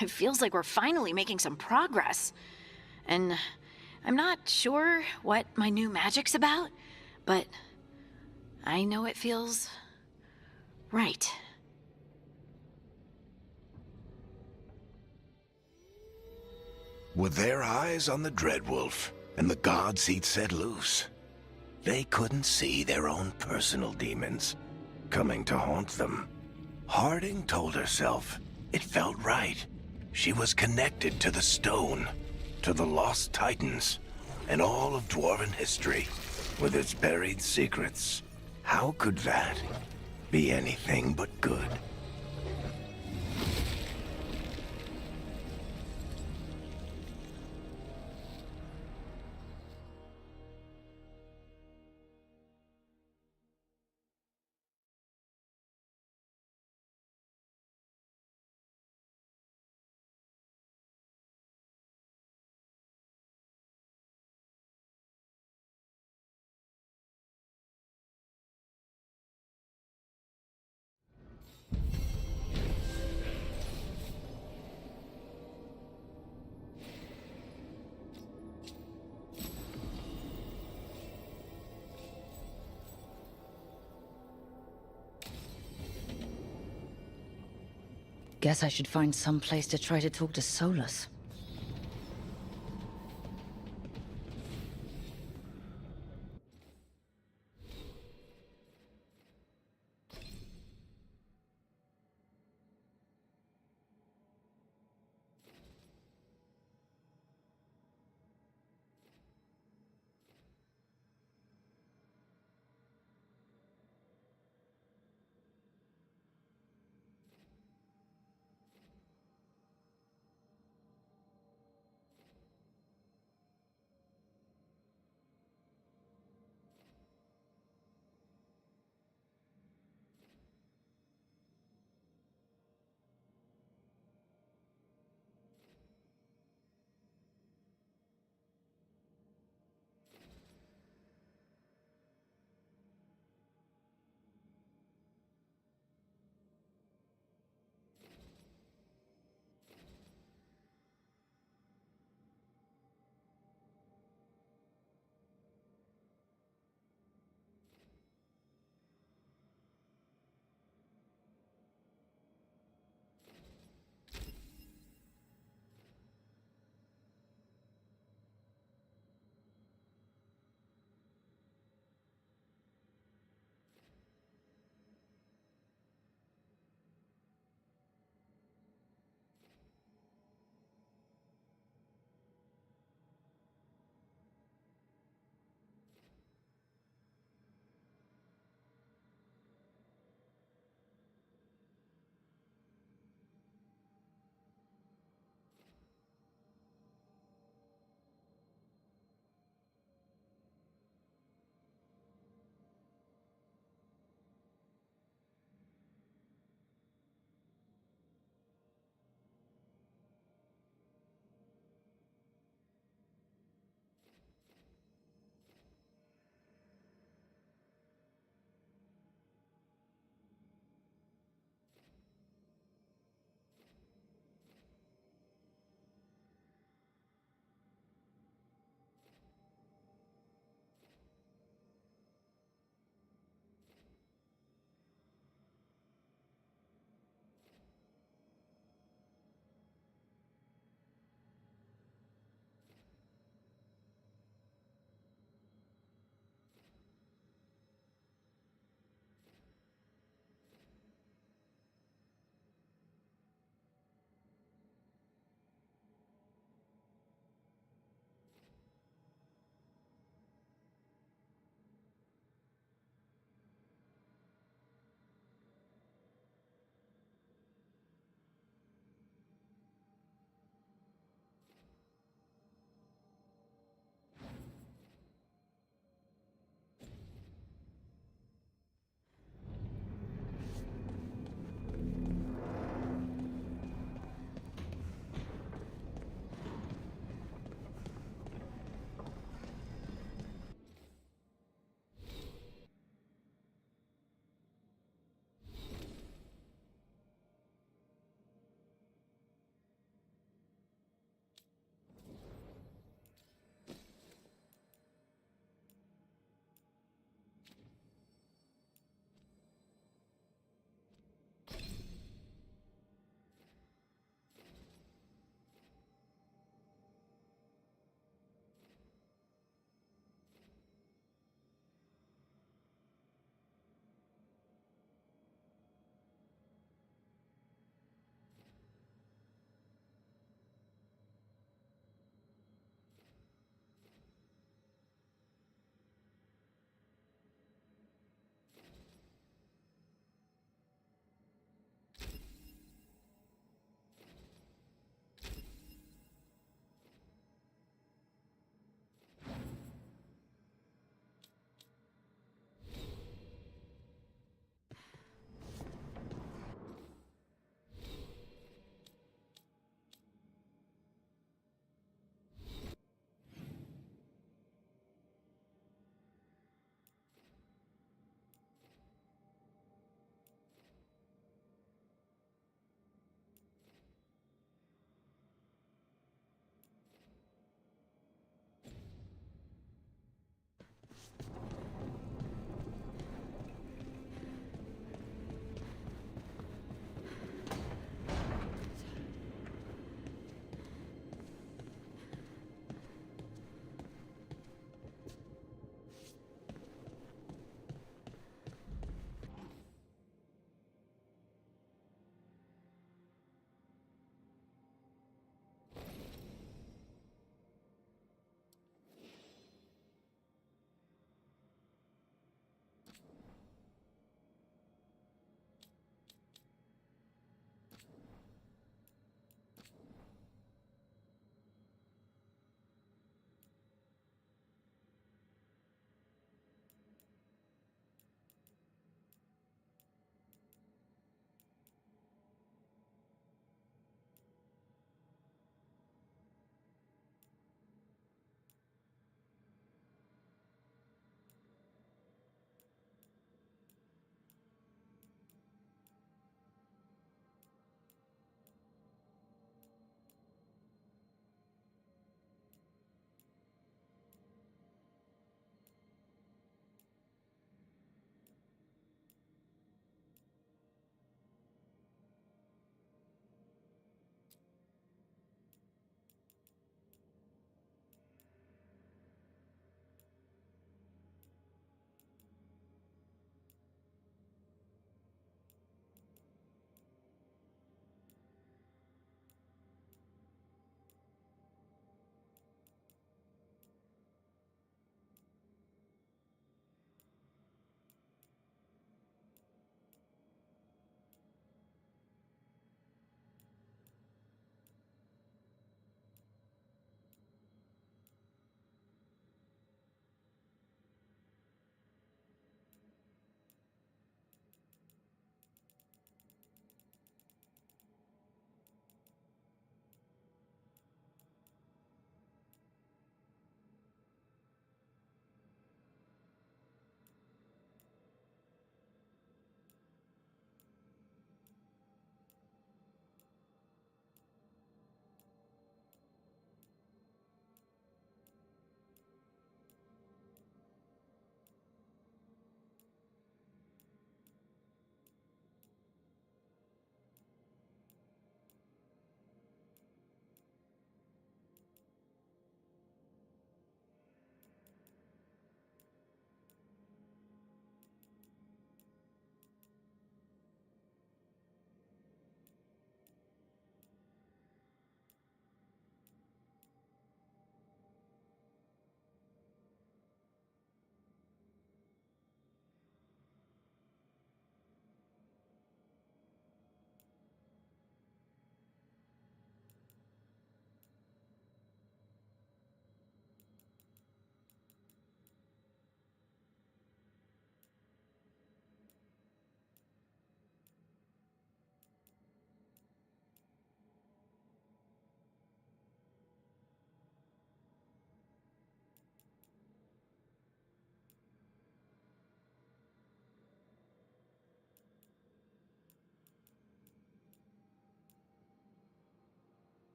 Speaker 4: It feels like we're finally making some progress. And I'm not sure what my new magic's about, but I know it feels right.
Speaker 11: With their eyes on the Dreadwolf and the gods he'd set loose, they couldn't see their own personal demons coming to haunt them. Harding told herself it felt right. She was connected to the stone, to the lost titans, and all of Dwarven history, with its buried secrets. How could that be anything but good?
Speaker 1: Guess I should find some place to try to talk to Solus.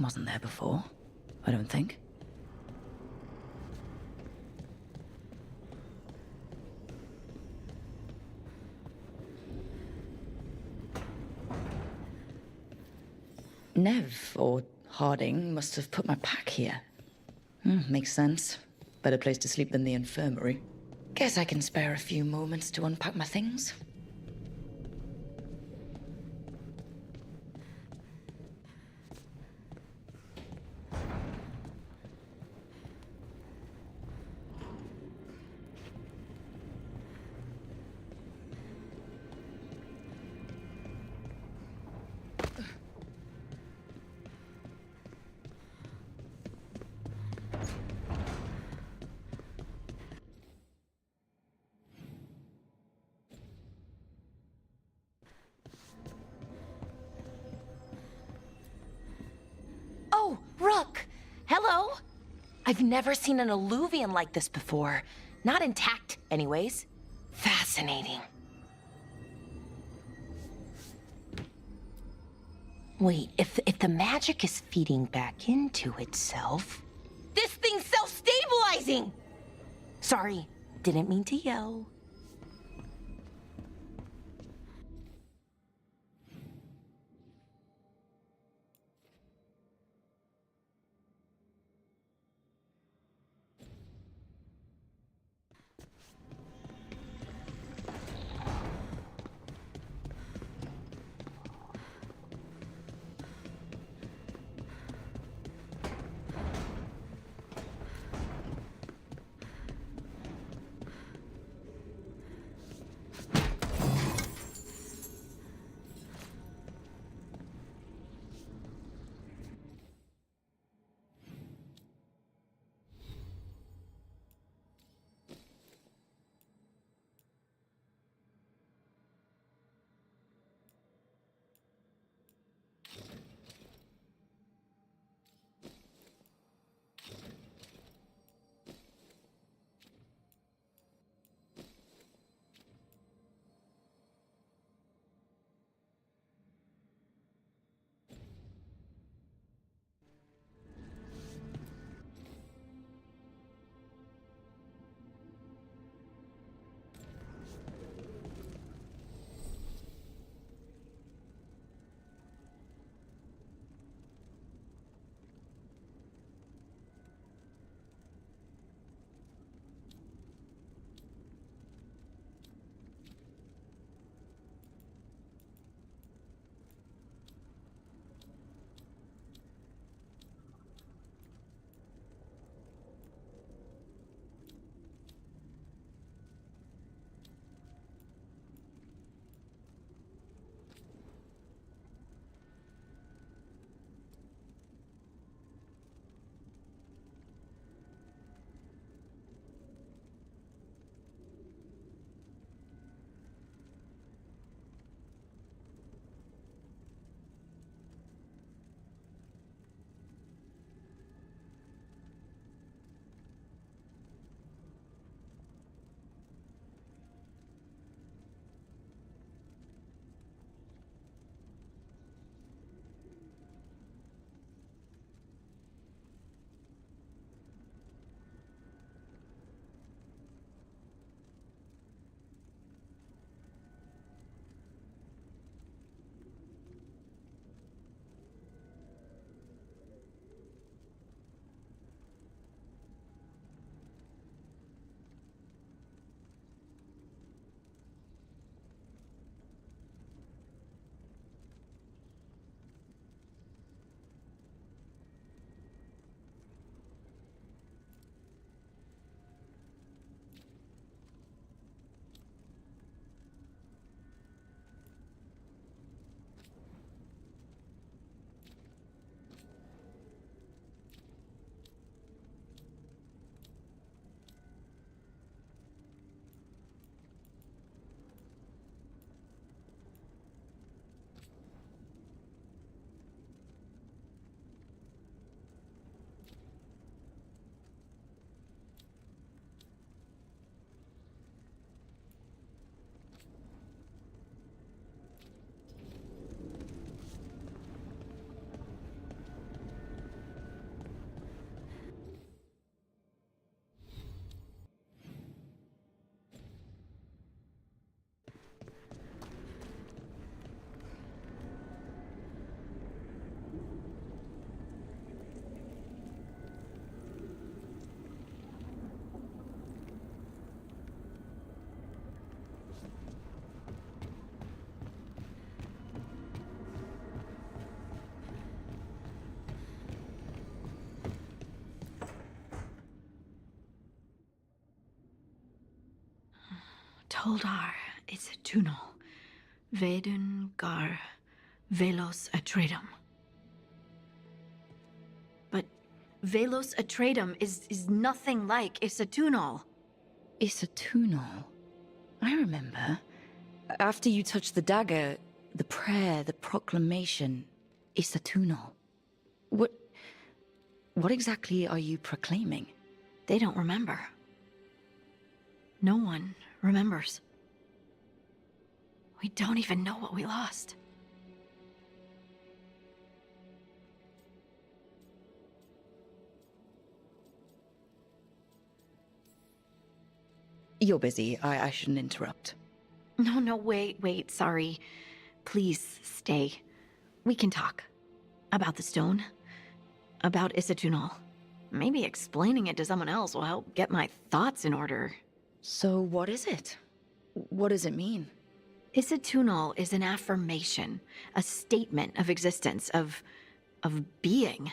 Speaker 1: wasn't there before, I don't think. Nev, or Harding, must have put my pack here. Makes sense. Better place to sleep than the infirmary. Guess I can spare a few moments to unpack my things.
Speaker 5: Oh, Rook! Hello! I've never seen an alluvian like this before. Not intact, anyways. Fascinating. Wait, if the magic is feeding back into itself... This thing's self-stabilizing! Sorry, didn't mean to yell.
Speaker 4: Toldar, it's a tunnel. Vedun gar velos atredum. But velos atredum is nothing like Isatunal.
Speaker 1: Isatunal? I remember. After you touched the dagger, the prayer, the proclamation, Isatunal. What exactly are you proclaiming?
Speaker 4: They don't remember. No one remembers. We don't even know what we lost.
Speaker 1: You're busy. I shouldn't interrupt.
Speaker 4: No, wait, sorry. Please stay. We can talk. About the stone. About Isatunal. Maybe explaining it to someone else will help get my thoughts in order.
Speaker 1: So what is it? What does it mean?
Speaker 4: Isatunal is an affirmation, a statement of existence, of being.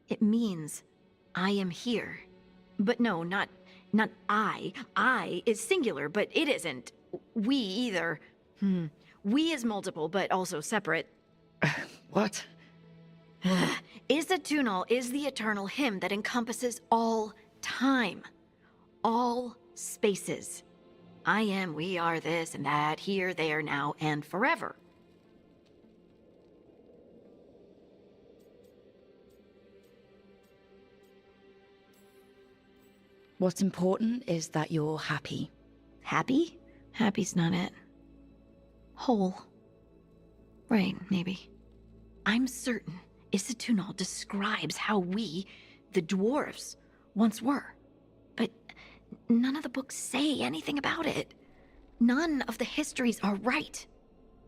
Speaker 4: It means, I am here. But no, not I. I is singular, but it isn't. We either. We is multiple, but also separate.
Speaker 1: What?
Speaker 4: Isatunal is the eternal hymn that encompasses all time. All spaces. I am, we are, this and that, here, there, now, and forever.
Speaker 1: What's important is that you're happy.
Speaker 4: Happy? Happy's not it. Whole. Right, maybe. I'm certain Isatunal describes how we, the dwarves, once were. But none of the books say anything about it. None of the histories are right.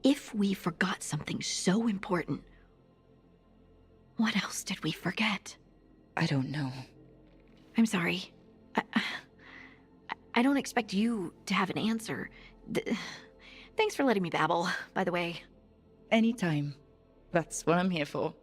Speaker 4: If we forgot something so important, what else did we forget?
Speaker 1: I don't know.
Speaker 4: I'm sorry. I don't expect you to have an answer. Thanks for letting me babble, by the way.
Speaker 1: Anytime. That's what I'm here for.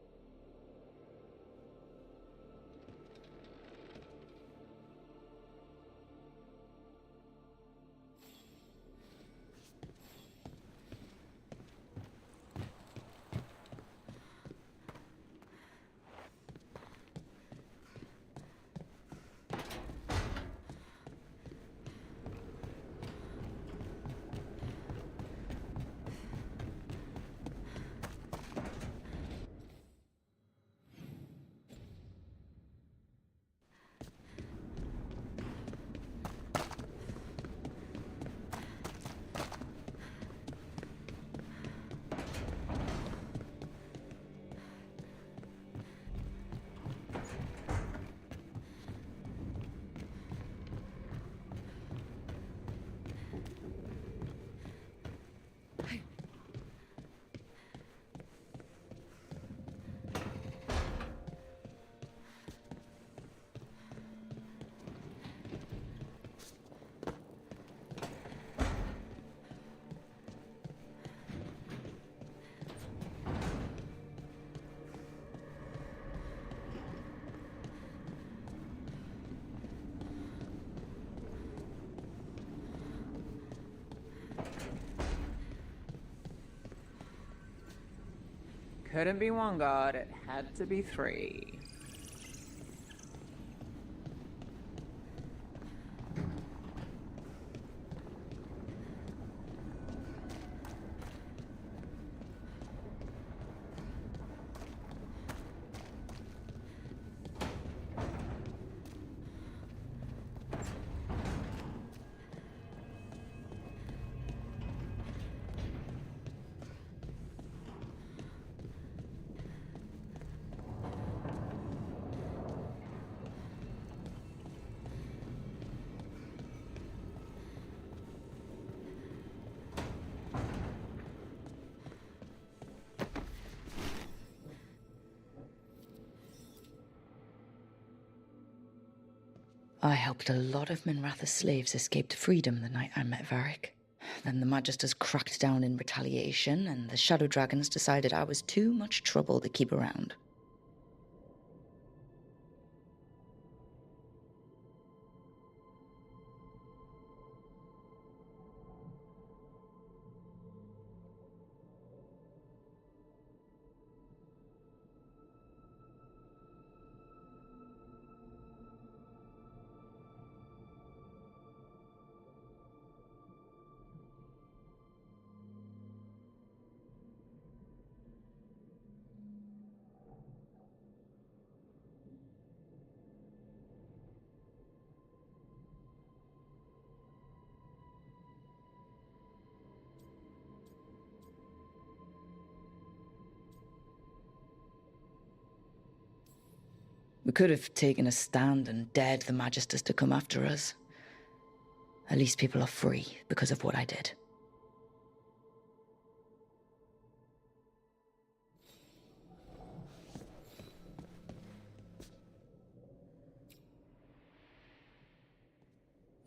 Speaker 6: Couldn't be one god, it had to be three.
Speaker 1: I helped a lot of Minratha's slaves escape to freedom the night I met Varric. Then the Magisters cracked down in retaliation, and the Shadow Dragons decided I was too much trouble to keep around. We could have taken a stand and dared the Magisters to come after us. At least people are free because of what I did.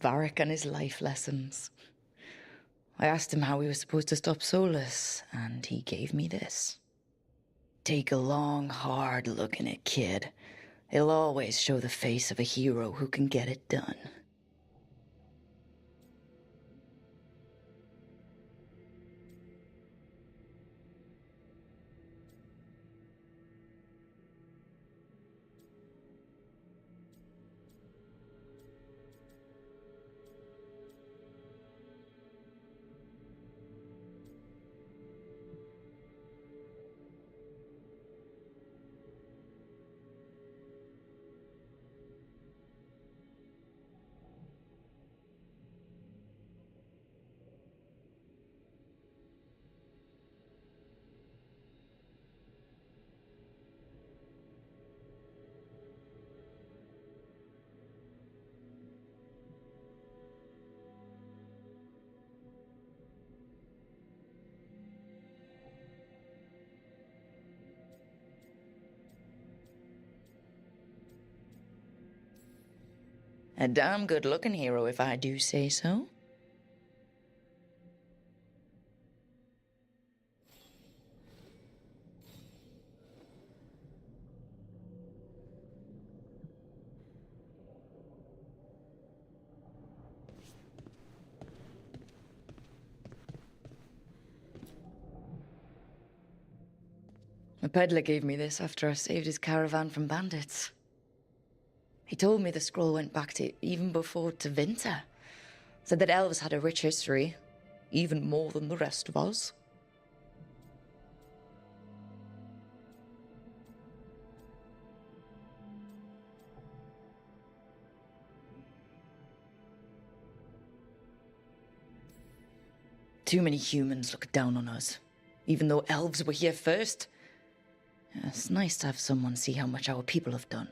Speaker 1: Varric and his life lessons. I asked him how we were supposed to stop Solus, and he gave me this. Take a long, hard look in it, kid. It'll always show the face of a hero who can get it done. A damn good-looking hero, if I do say so. A peddler gave me this after I saved his caravan from bandits. He told me the scroll went back to even before Tevinter. Said that elves had a rich history, even more than the rest of us. Too many humans look down on us, even though elves were here first. It's nice to have someone see how much our people have done.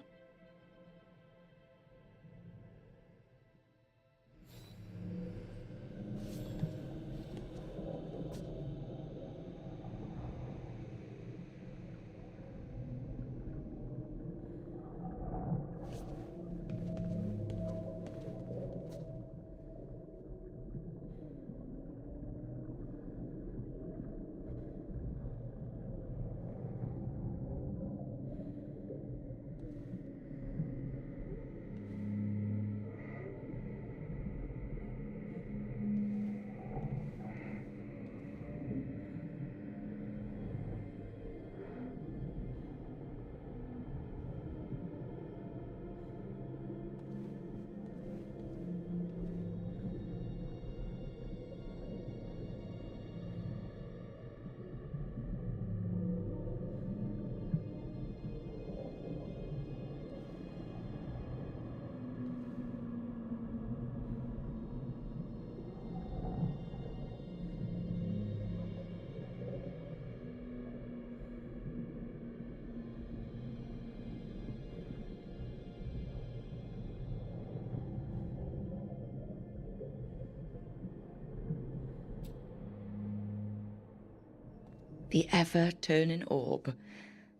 Speaker 1: The ever-turning orb.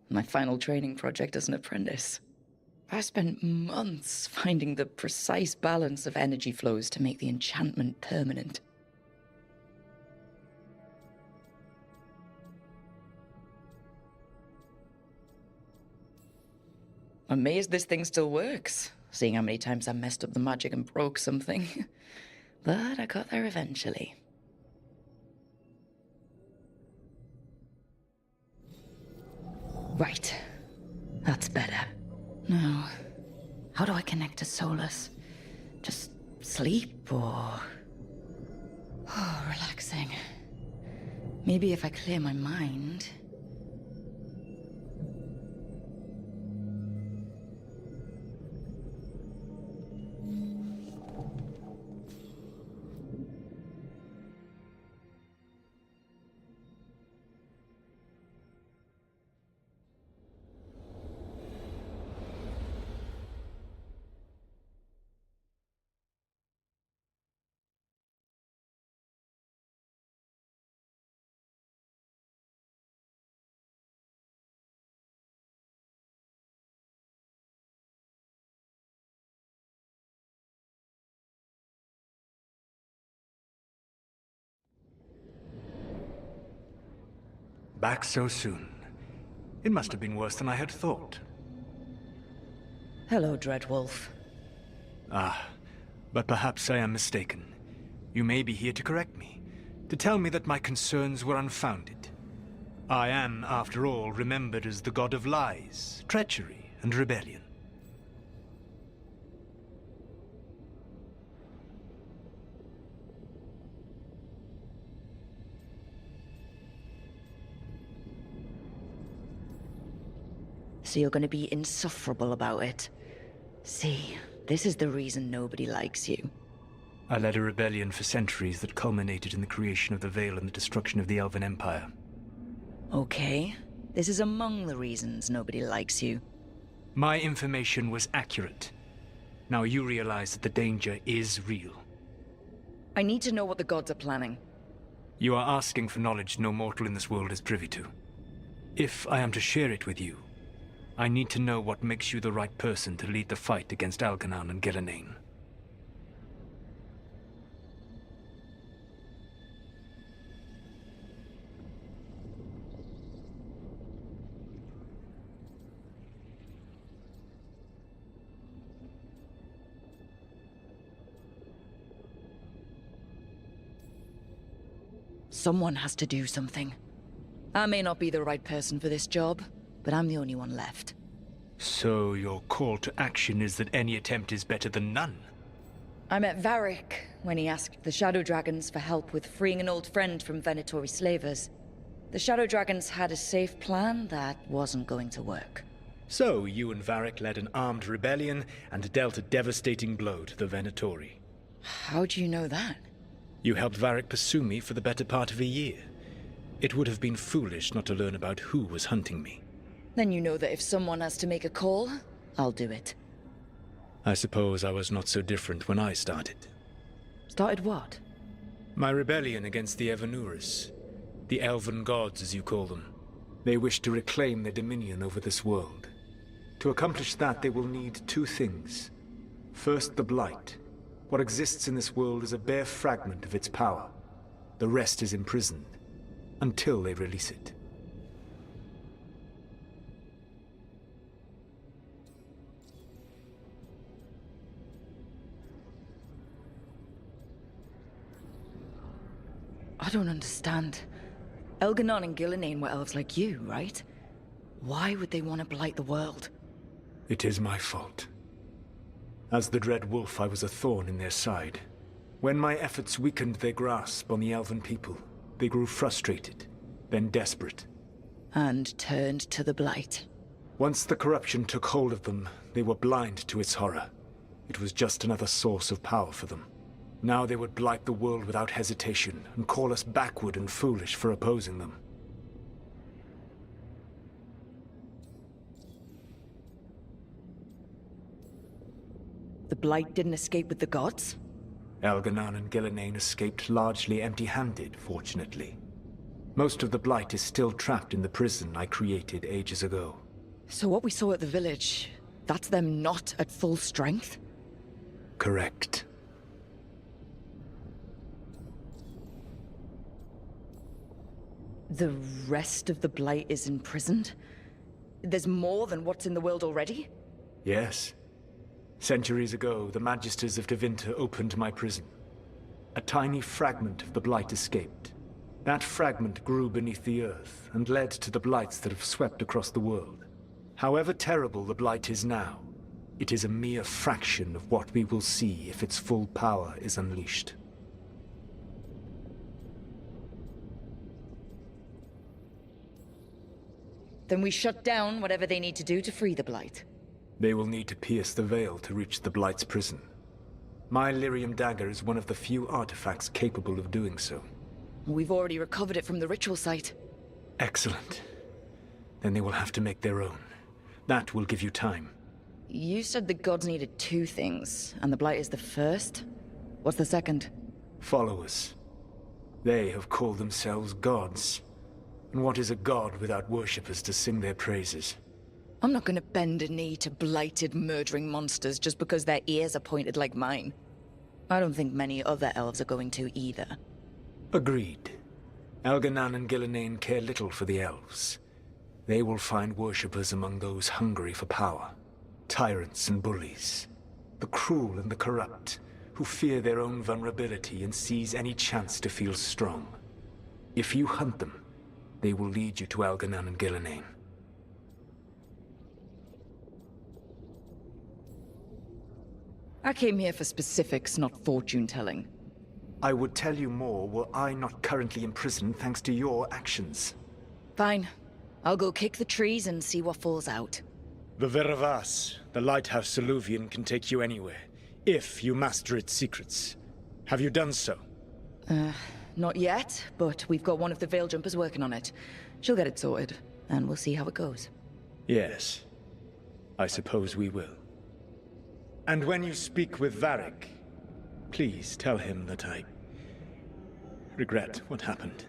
Speaker 1: My final training project as an apprentice. I spent months finding the precise balance of energy flows to make the enchantment permanent. I'm amazed this thing still works, seeing how many times I messed up the magic and broke something. But I got there eventually. Right. That's better. Now, how do I connect to Solus? Just sleep or... Oh, relaxing. Maybe if I clear my mind...
Speaker 18: back so soon. It must have been worse than I had thought.
Speaker 1: Hello, Dreadwolf.
Speaker 18: Ah, but perhaps I am mistaken. You may be here to correct me, to tell me that my concerns were unfounded. I am, after all, remembered as the god of lies, treachery, and rebellion.
Speaker 1: So you're going to be insufferable about it. See, this is the reason nobody likes you.
Speaker 18: I led a rebellion for centuries that culminated in the creation of the Veil and the destruction of the Elven Empire.
Speaker 1: Okay, this is among the reasons nobody likes you.
Speaker 18: My information was accurate. Now you realize that the danger is real.
Speaker 1: I need to know what the gods are planning.
Speaker 18: You are asking for knowledge no mortal in this world is privy to. If I am to share it with you, I need to know what makes you the right person to lead the fight against Algernon and Gillenane.
Speaker 1: Someone has to do something. I may not be the right person for this job, but I'm the only one left.
Speaker 18: So your call to action is that any attempt is better than none?
Speaker 1: I met Varric when he asked the Shadow Dragons for help with freeing an old friend from Venatori slavers. The Shadow Dragons had a safe plan that wasn't going to work.
Speaker 18: So you and Varric led an armed rebellion and dealt a devastating blow to the Venatori.
Speaker 1: How do you know that?
Speaker 18: You helped Varric pursue me for the better part of a year. It would have been foolish not to learn about who was hunting me.
Speaker 1: Then you know that if someone has to make a call, I'll do it.
Speaker 18: I suppose I was not so different when I started.
Speaker 1: Started what?
Speaker 18: My rebellion against the Evanuris. The Elven gods, as you call them. They wish to reclaim their dominion over this world. To accomplish that, they will need two things. First, the Blight. What exists in this world is a bare fragment of its power. The rest is imprisoned, until they release it.
Speaker 1: I don't understand. Elganon and Gillenane were elves like you, right? Why would they want to blight the world?
Speaker 18: It is my fault. As the Dread Wolf, I was a thorn in their side. When my efforts weakened their grasp on the Elven people, they grew frustrated, then desperate.
Speaker 1: And turned to the Blight.
Speaker 18: Once the corruption took hold of them, they were blind to its horror. It was just another source of power for them. Now they would blight the world without hesitation, and call us backward and foolish for opposing them.
Speaker 1: The Blight didn't escape with the gods?
Speaker 18: Elganon and Gillenane escaped largely empty-handed, fortunately. Most of the Blight is still trapped in the prison I created ages ago.
Speaker 1: So what we saw at the village, that's them not at full strength?
Speaker 18: Correct.
Speaker 1: The rest of the Blight is imprisoned? There's more than what's in the world already?
Speaker 18: Yes. Centuries ago, the Magisters of Tevinter opened my prison. A tiny fragment of the Blight escaped. That fragment grew beneath the earth and led to the Blights that have swept across the world. However terrible the Blight is now, it is a mere fraction of what we will see if its full power is unleashed.
Speaker 1: Then we shut down whatever they need to do to free the Blight.
Speaker 18: They will need to pierce the veil to reach the Blight's prison. My Lyrium dagger is one of the few artifacts capable of doing so.
Speaker 1: We've already recovered it from the ritual site.
Speaker 18: Excellent. Then they will have to make their own. That will give you time.
Speaker 1: You said the gods needed two things, and the Blight is the first? What's the second?
Speaker 18: Followers. They have called themselves gods. And what is a god without worshippers to sing their praises?
Speaker 1: I'm not gonna bend a knee to blighted, murdering monsters just because their ears are pointed like mine. I don't think many other elves are going to either.
Speaker 18: Agreed. Elganan and Gillenane care little for the elves. They will find worshippers among those hungry for power. Tyrants and bullies. The cruel and the corrupt, who fear their own vulnerability and seize any chance to feel strong. If you hunt them, they will lead you to Elganan and Gillenane.
Speaker 1: I came here for specifics, not fortune-telling.
Speaker 18: I would tell you more were I not currently imprisoned thanks to your actions.
Speaker 1: Fine. I'll go kick the trees and see what falls out.
Speaker 18: The Veravas, the lighthouse Soluvian, can take you anywhere, if you master its secrets. Have you done so?
Speaker 1: Not yet, but we've got one of the Veil Jumpers working on it. She'll get it sorted, and we'll see how it goes.
Speaker 18: Yes. I suppose we will. And when you speak with Varric, please tell him that I regret what happened.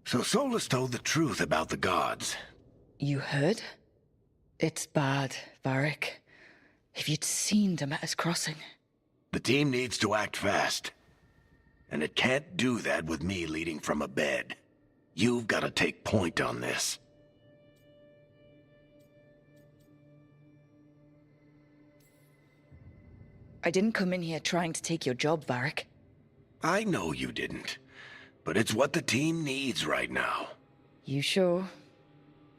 Speaker 11: So Solus told the truth about the gods.
Speaker 1: You heard? It's bad, Varric. If you'd seen Demeter's crossing.
Speaker 11: The team needs to act fast. And it can't do that with me leading from a bed. You've got to take point on this.
Speaker 1: I didn't come in here trying to take your job, Varric.
Speaker 11: I know you didn't. But it's what the team needs right now.
Speaker 1: You sure?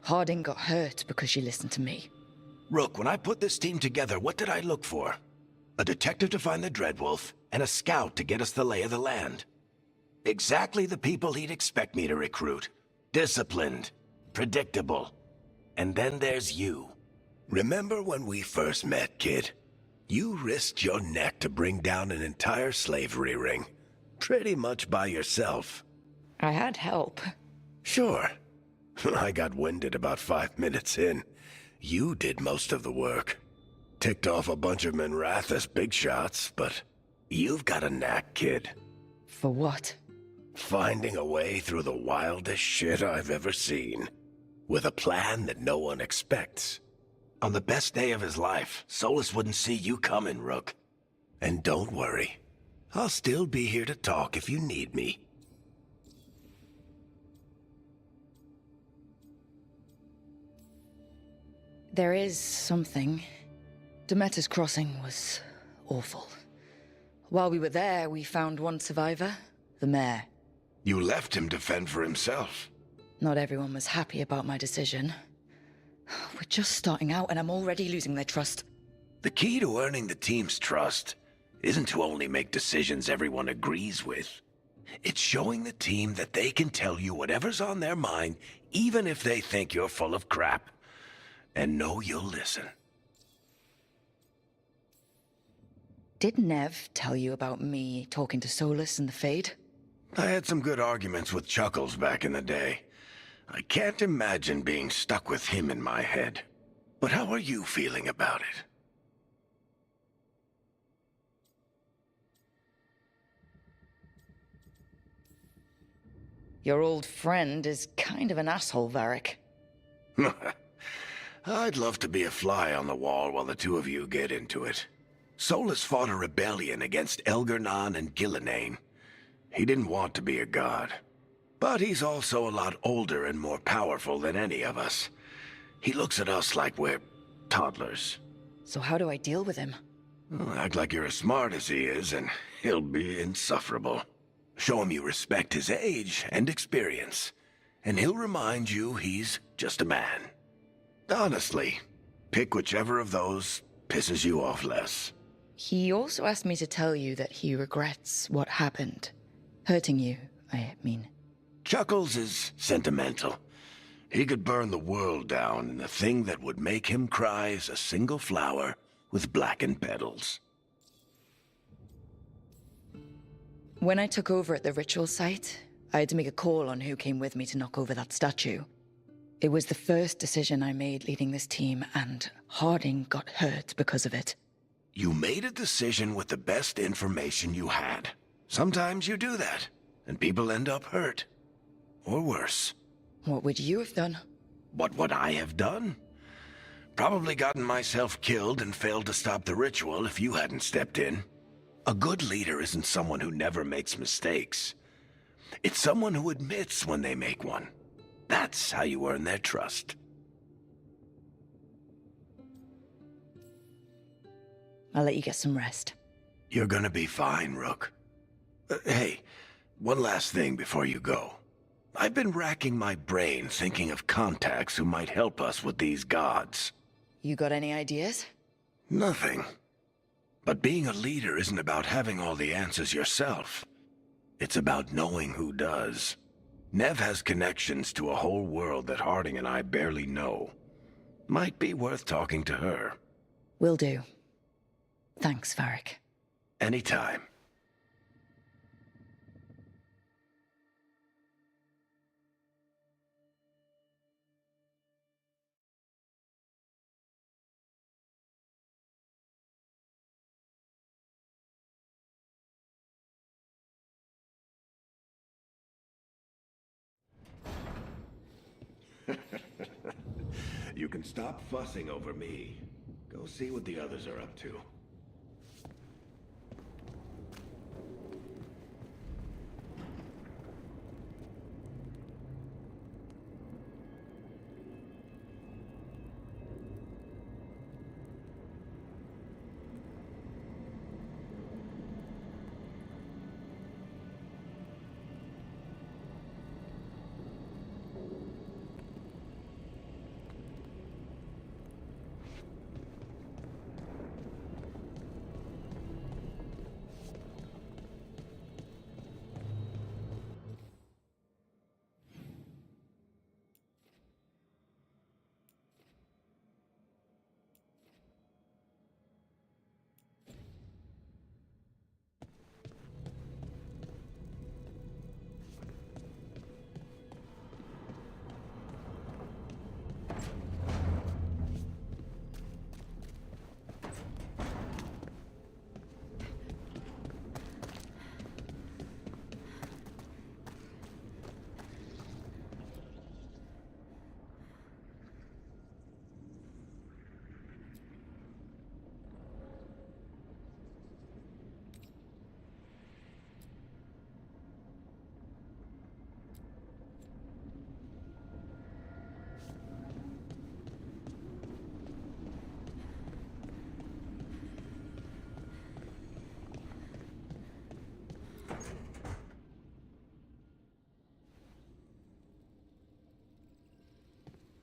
Speaker 1: Harding got hurt because she listened to me.
Speaker 11: Rook, when I put this team together, what did I look for? A detective to find the Dreadwolf, and a scout to get us the lay of the land. Exactly the people he'd expect me to recruit. Disciplined, predictable. And then there's you. Remember when we first met, kid? You risked your neck to bring down an entire slavery ring. Pretty much by yourself.
Speaker 1: I had help.
Speaker 11: Sure. I got winded about 5 minutes in. You did most of the work. Ticked off a bunch of Minrathous big shots, but you've got a knack, kid.
Speaker 1: For what?
Speaker 11: Finding a way through the wildest shit I've ever seen. With a plan that no one expects. On the best day of his life, Solus wouldn't see you coming, Rook. And don't worry. I'll still be here to talk if you need me.
Speaker 1: There is something. Demeter's crossing was awful. While we were there, we found one survivor, the mayor.
Speaker 11: You left him to fend for himself.
Speaker 1: Not everyone was happy about my decision. We're just starting out and I'm already losing their trust.
Speaker 11: The key to earning the team's trust isn't to only make decisions everyone agrees with. It's showing the team that they can tell you whatever's on their mind, even if they think you're full of crap. And know you'll listen.
Speaker 1: Did Nev tell you about me talking to Solus and the Fade?
Speaker 11: I had some good arguments with Chuckles back in the day. I can't imagine being stuck with him in my head. But how are you feeling about it?
Speaker 1: Your old friend is kind of an asshole, Varric.
Speaker 11: I'd love to be a fly on the wall while the two of you get into it. Solus fought a rebellion against Elgar'nan and Gillenane. He didn't want to be a god. But he's also a lot older and more powerful than any of us. He looks at us like we're toddlers.
Speaker 1: So how do I deal with him?
Speaker 11: Well, act like you're as smart as he is, and he'll be insufferable. Show him you respect his age and experience, and he'll remind you he's just a man. Honestly, pick whichever of those pisses you off less.
Speaker 1: He also asked me to tell you that he regrets what happened. Hurting you, I mean.
Speaker 11: Chuckles is sentimental. He could burn the world down, and the thing that would make him cry is a single flower with blackened petals.
Speaker 1: When I took over at the ritual site, I had to make a call on who came with me to knock over that statue. It was the first decision I made leading this team, and Harding got hurt because of it.
Speaker 11: You made a decision with the best information you had. Sometimes you do that, and people end up hurt. Or worse.
Speaker 1: What would you have done?
Speaker 11: What would I have done? Probably gotten myself killed and failed to stop the ritual if you hadn't stepped in. A good leader isn't someone who never makes mistakes. It's someone who admits when they make one. That's how you earn their trust.
Speaker 1: I'll let you get some rest.
Speaker 11: You're gonna be fine, Rook. Hey, one last thing before you go. I've been racking my brain thinking of contacts who might help us with these gods.
Speaker 1: You got any ideas?
Speaker 11: Nothing. But being a leader isn't about having all the answers yourself. It's about knowing who does. Nev has connections to a whole world that Harding and I barely know. Might be worth talking to her.
Speaker 1: Will do. Thanks, Varric.
Speaker 11: Anytime. You can stop fussing over me. Go see what the others are up to.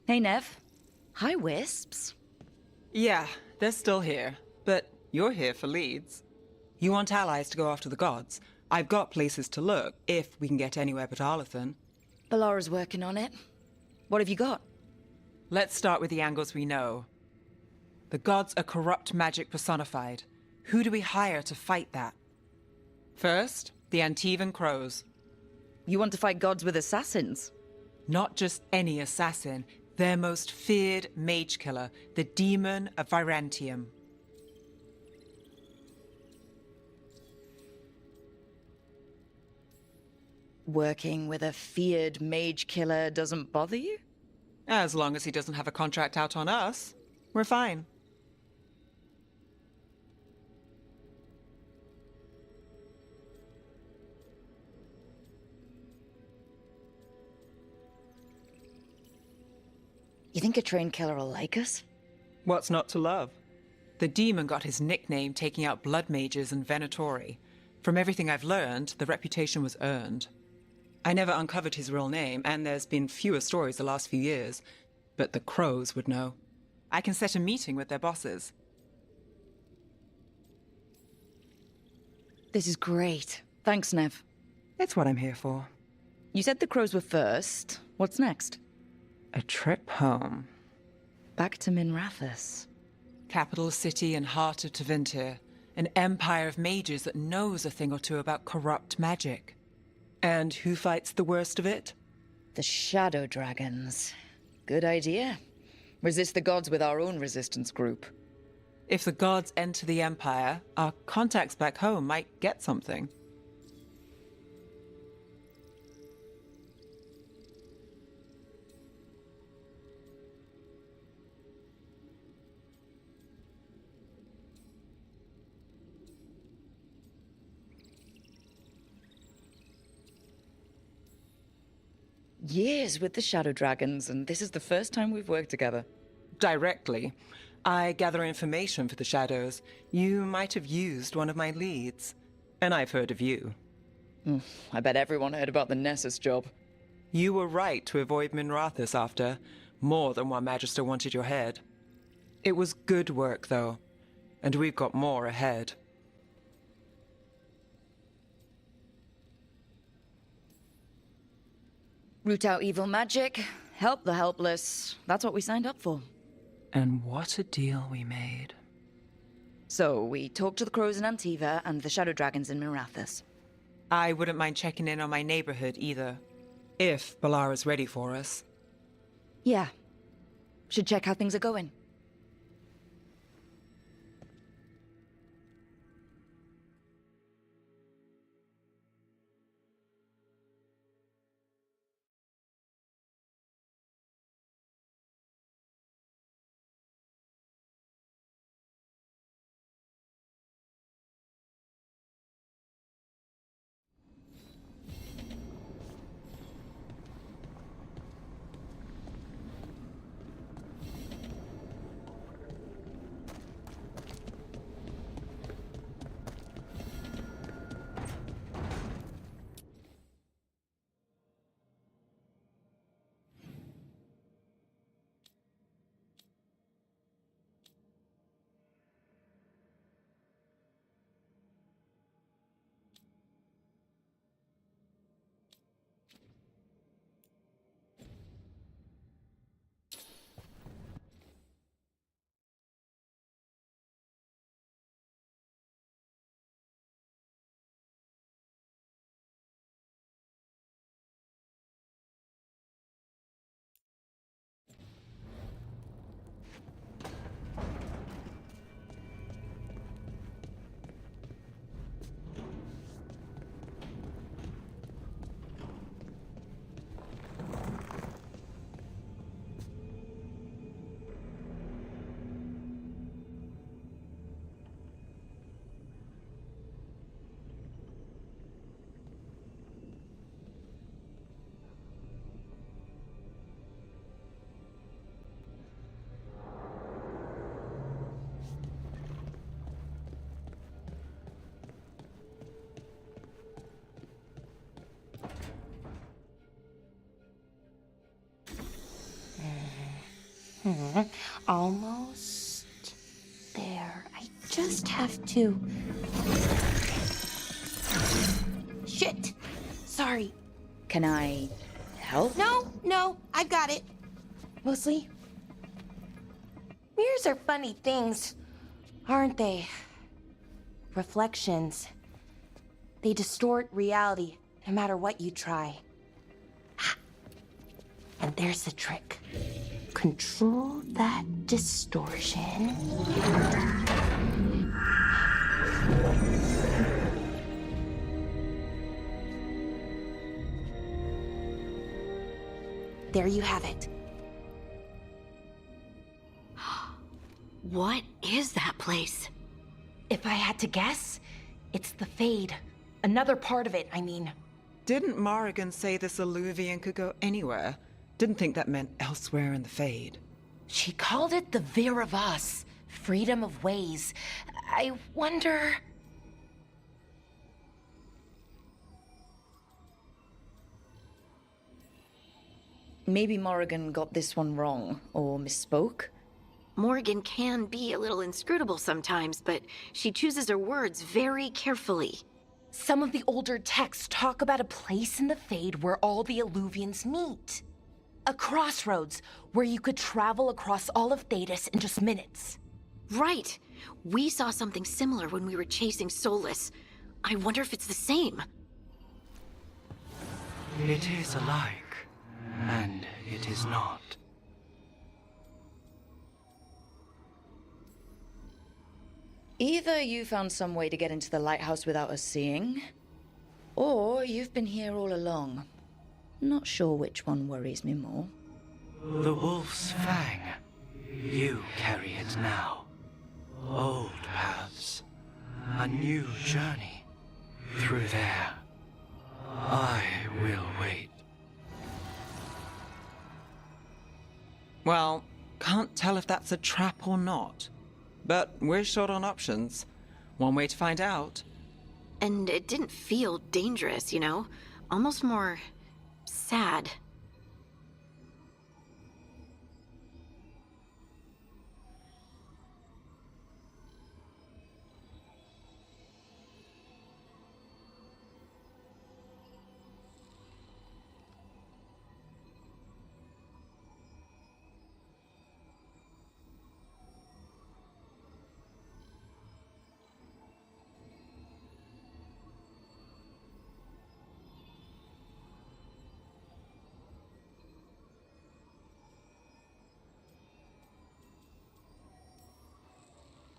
Speaker 1: Hey, Nev. Hi, Wisps.
Speaker 6: Yeah, they're still here. But you're here for leads. You want allies to go after the gods? I've got places to look, if we can get anywhere but Arlathan.
Speaker 1: Balara's working on it. What have you got?
Speaker 6: Let's start with the angles we know. The gods are corrupt magic personified. Who do we hire to fight that? First, the Antivan Crows.
Speaker 1: You want to fight gods with assassins?
Speaker 6: Not just any assassin. Their most feared mage killer, the Demon of Virantium.
Speaker 1: Working with a feared mage killer doesn't bother you?
Speaker 6: As long as he doesn't have a contract out on us, we're fine.
Speaker 1: You think a trained killer will like us?
Speaker 6: What's not to love? The demon got his nickname taking out blood mages and Venatori. From everything I've learned, the reputation was earned. I never uncovered his real name, and there's been fewer stories the last few years, but the Crows would know. I can set a meeting with their bosses.
Speaker 1: This is great. Thanks, Nev.
Speaker 6: It's what I'm here for.
Speaker 1: You said the Crows were first. What's next?
Speaker 6: A trip home.
Speaker 1: Back to Minrathous.
Speaker 6: Capital city and heart of Tevinter. An empire of mages that knows a thing or two about corrupt magic. And who fights the worst of it?
Speaker 1: The Shadow Dragons. Good idea. Resist the gods with our own resistance group.
Speaker 6: If the gods enter the Empire, our contacts back home might get something.
Speaker 1: Years with the Shadow Dragons, and this is the first time we've worked together.
Speaker 6: Directly. I gather information for the Shadows. You might have used one of my leads. And I've heard of you.
Speaker 1: I bet everyone heard about the Nessus job.
Speaker 6: You were right to avoid Minrathous after. More than one Magister wanted your head. It was good work, though. And we've got more ahead.
Speaker 1: Root out evil magic, help the helpless. That's what we signed up for.
Speaker 6: And what a deal we made.
Speaker 1: So, we talked to the Crows in Antiva and the Shadow Dragons in Minrathous.
Speaker 6: I wouldn't mind checking in on my neighborhood either. If Balara's ready for us.
Speaker 1: Yeah. Should check how things are going.
Speaker 5: Almost there. I just have to... Shit! Sorry.
Speaker 1: Can I help?
Speaker 5: No, I've got it. Mostly. Mirrors are funny things, aren't they? Reflections. They distort reality, no matter what you try. And there's the trick. Control that distortion. There you have it.
Speaker 4: What is that place?
Speaker 5: If I had to guess, it's the Fade. Another part of it, I mean.
Speaker 6: Didn't Morrigan say this Illuvian could go anywhere? Didn't think that meant elsewhere in the Fade.
Speaker 5: She called it the Vir of Us, freedom of ways. I wonder...
Speaker 1: Maybe Morrigan got this one wrong, or misspoke.
Speaker 4: Morgan can be a little inscrutable sometimes, but she chooses her words very carefully.
Speaker 5: Some of the older texts talk about a place in the Fade where all the Illuvians meet. A crossroads where you could travel across all of Thedas in just minutes.
Speaker 4: Right. We saw something similar when we were chasing Solus. I wonder if it's the same.
Speaker 19: It is alike, and it is not.
Speaker 1: Either you found some way to get into the lighthouse without us seeing, or you've been here all along. Not sure which one worries me more.
Speaker 19: The Wolf's Fang. You carry it now. Old paths. A new journey. Through there. I will wait.
Speaker 6: Well, can't tell if that's a trap or not. But we're short on options. One way to find out.
Speaker 4: And it didn't feel dangerous, you know? Almost more... sad.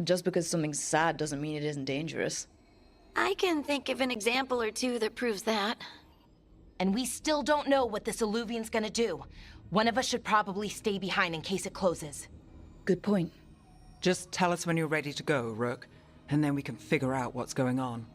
Speaker 1: Just because something's sad doesn't mean it isn't dangerous.
Speaker 4: I can think of an example or two that proves that.
Speaker 5: And we still don't know what this Illuvian's gonna do. One of us should probably stay behind in case it closes.
Speaker 1: Good point.
Speaker 6: Just tell us when you're ready to go, Rook, and then we can figure out what's going on.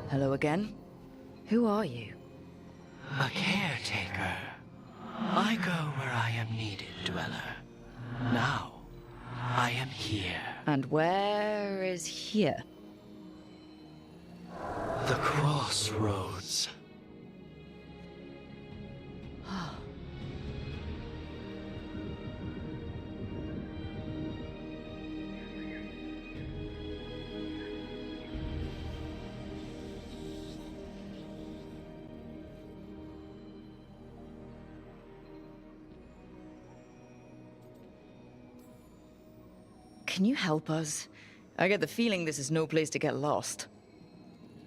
Speaker 1: Hello again. Who are you?
Speaker 19: A caretaker. I go where I am needed, Dweller. Now, I am here.
Speaker 1: And where is here?
Speaker 19: The crossroads.
Speaker 1: Can you help us? I get the feeling this is no place to get lost.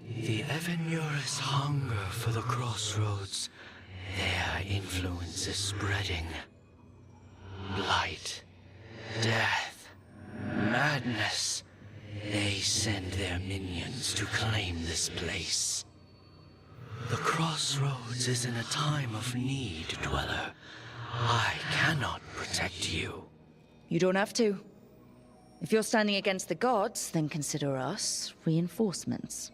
Speaker 19: The Evenurus hunger for the crossroads. Their influence is spreading. Blight, death, madness. They send their minions to claim this place. The crossroads is in a time of need, Dweller. I cannot protect you.
Speaker 1: You don't have to. If you're standing against the gods, then consider us reinforcements.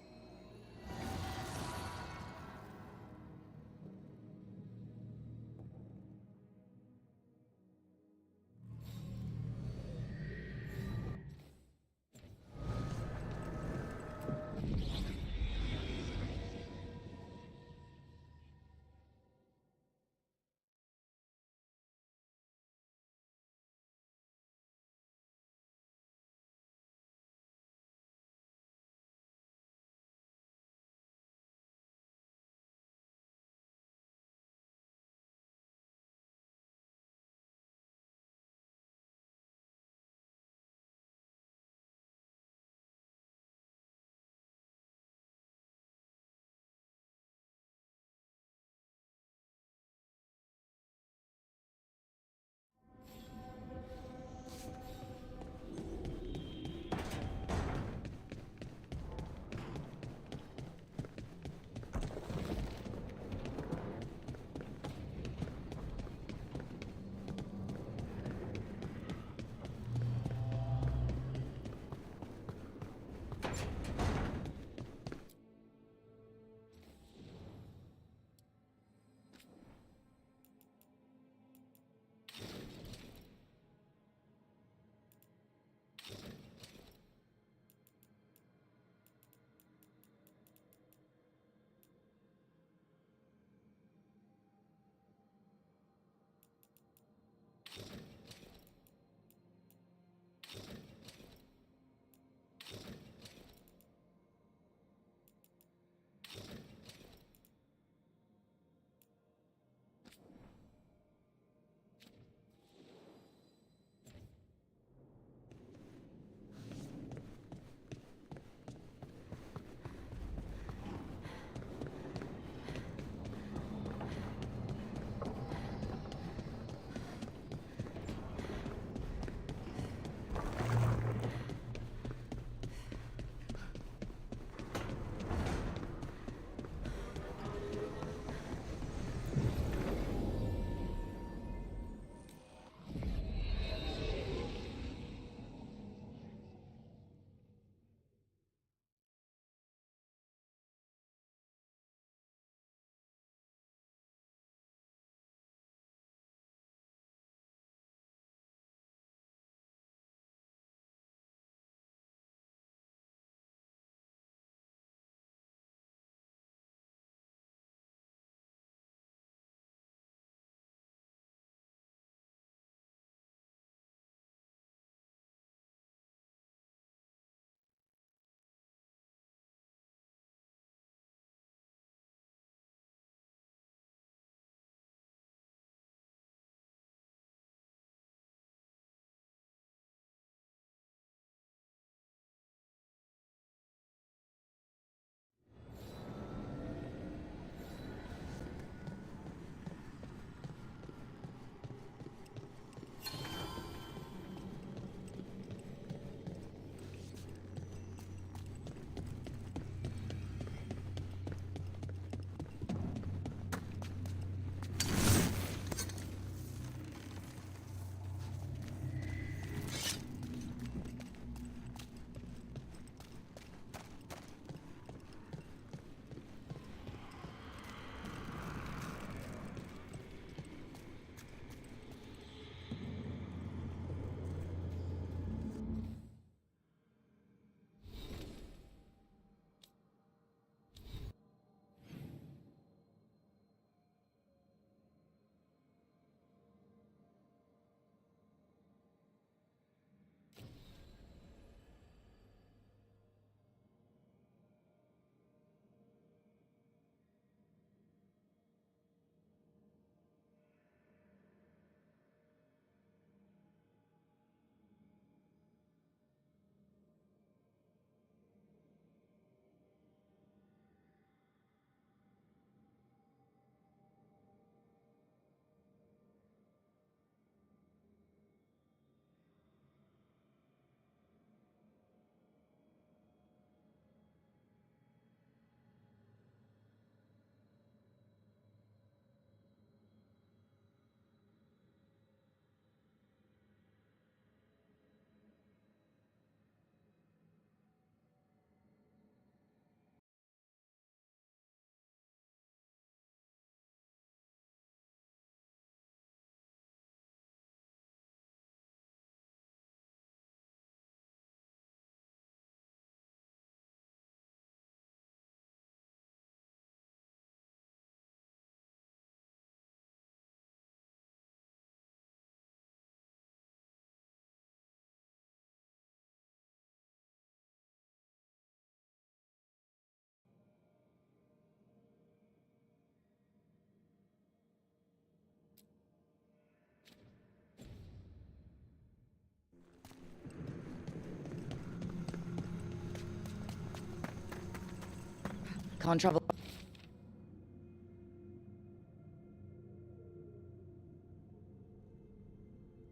Speaker 1: Can't travel.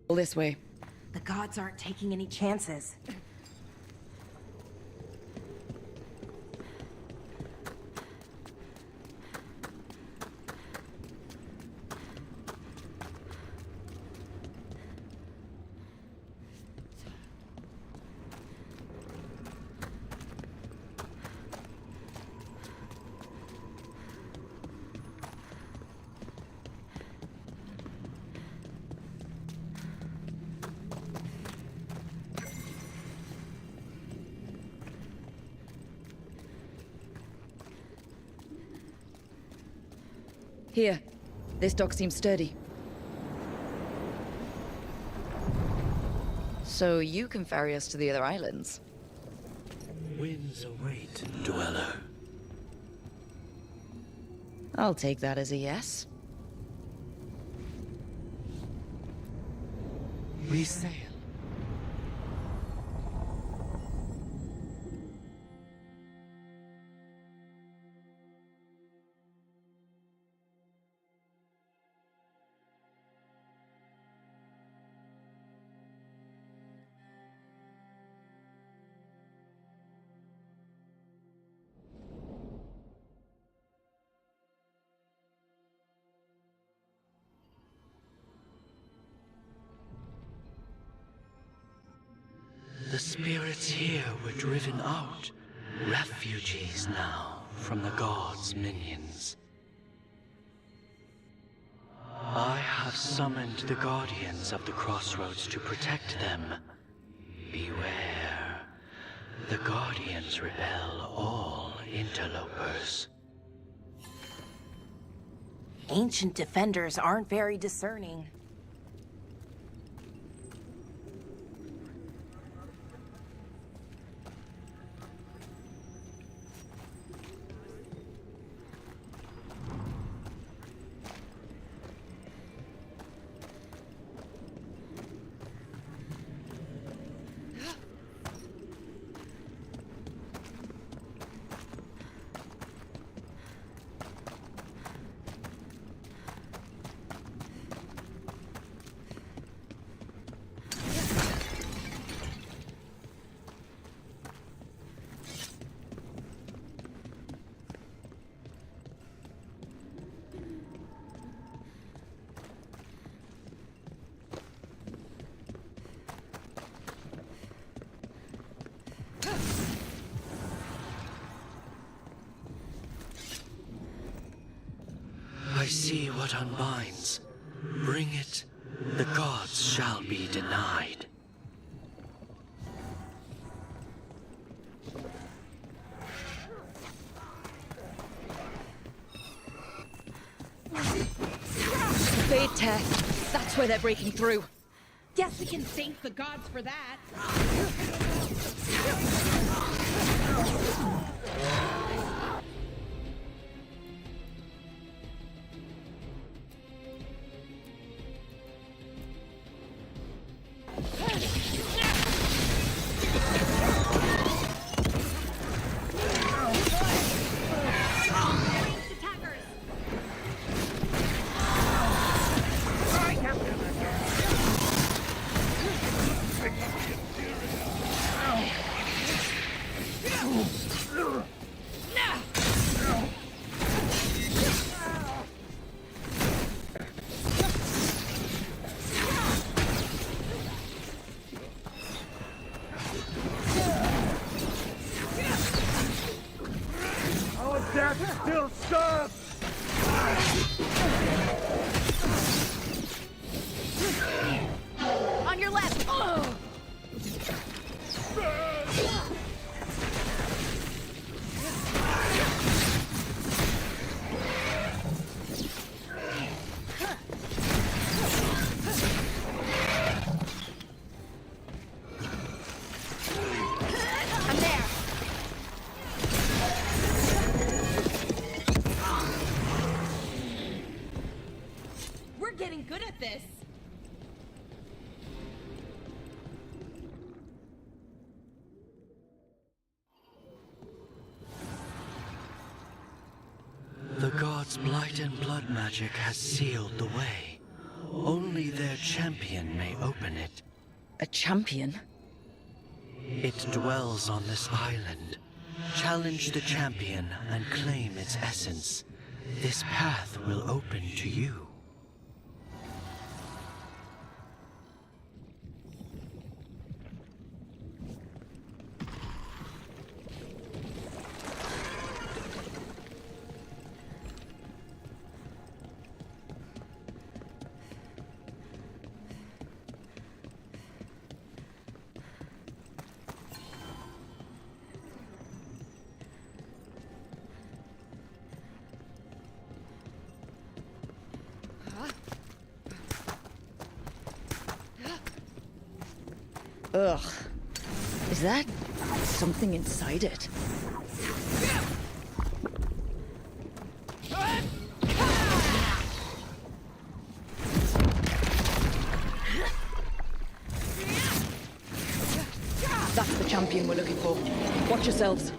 Speaker 1: This way.
Speaker 12: The gods aren't taking any chances.
Speaker 1: Here. This dock seems sturdy. So you can ferry us to the other islands?
Speaker 19: Winds await, dweller.
Speaker 1: I'll take that as a yes.
Speaker 19: We sail. The spirits here were driven out, refugees now from the gods' minions. I have summoned the guardians of the crossroads to protect them. Beware. The guardians repel all interlopers.
Speaker 12: Ancient defenders aren't very discerning.
Speaker 19: I see what unbinds. Bring it, the gods shall be denied.
Speaker 1: Fade tear. That's where they're breaking through.
Speaker 12: Guess we can thank the gods for that.
Speaker 15: Death still serves!
Speaker 1: On your left! Oh.
Speaker 12: Getting good at this.
Speaker 19: Blight and blood magic has sealed the way. Only their champion may open it.
Speaker 1: A champion?
Speaker 19: It dwells on this island. Challenge the champion and claim its essence. This path will open to you.
Speaker 1: Ugh. Is that something inside it? That's the champion we're looking for. Watch yourselves.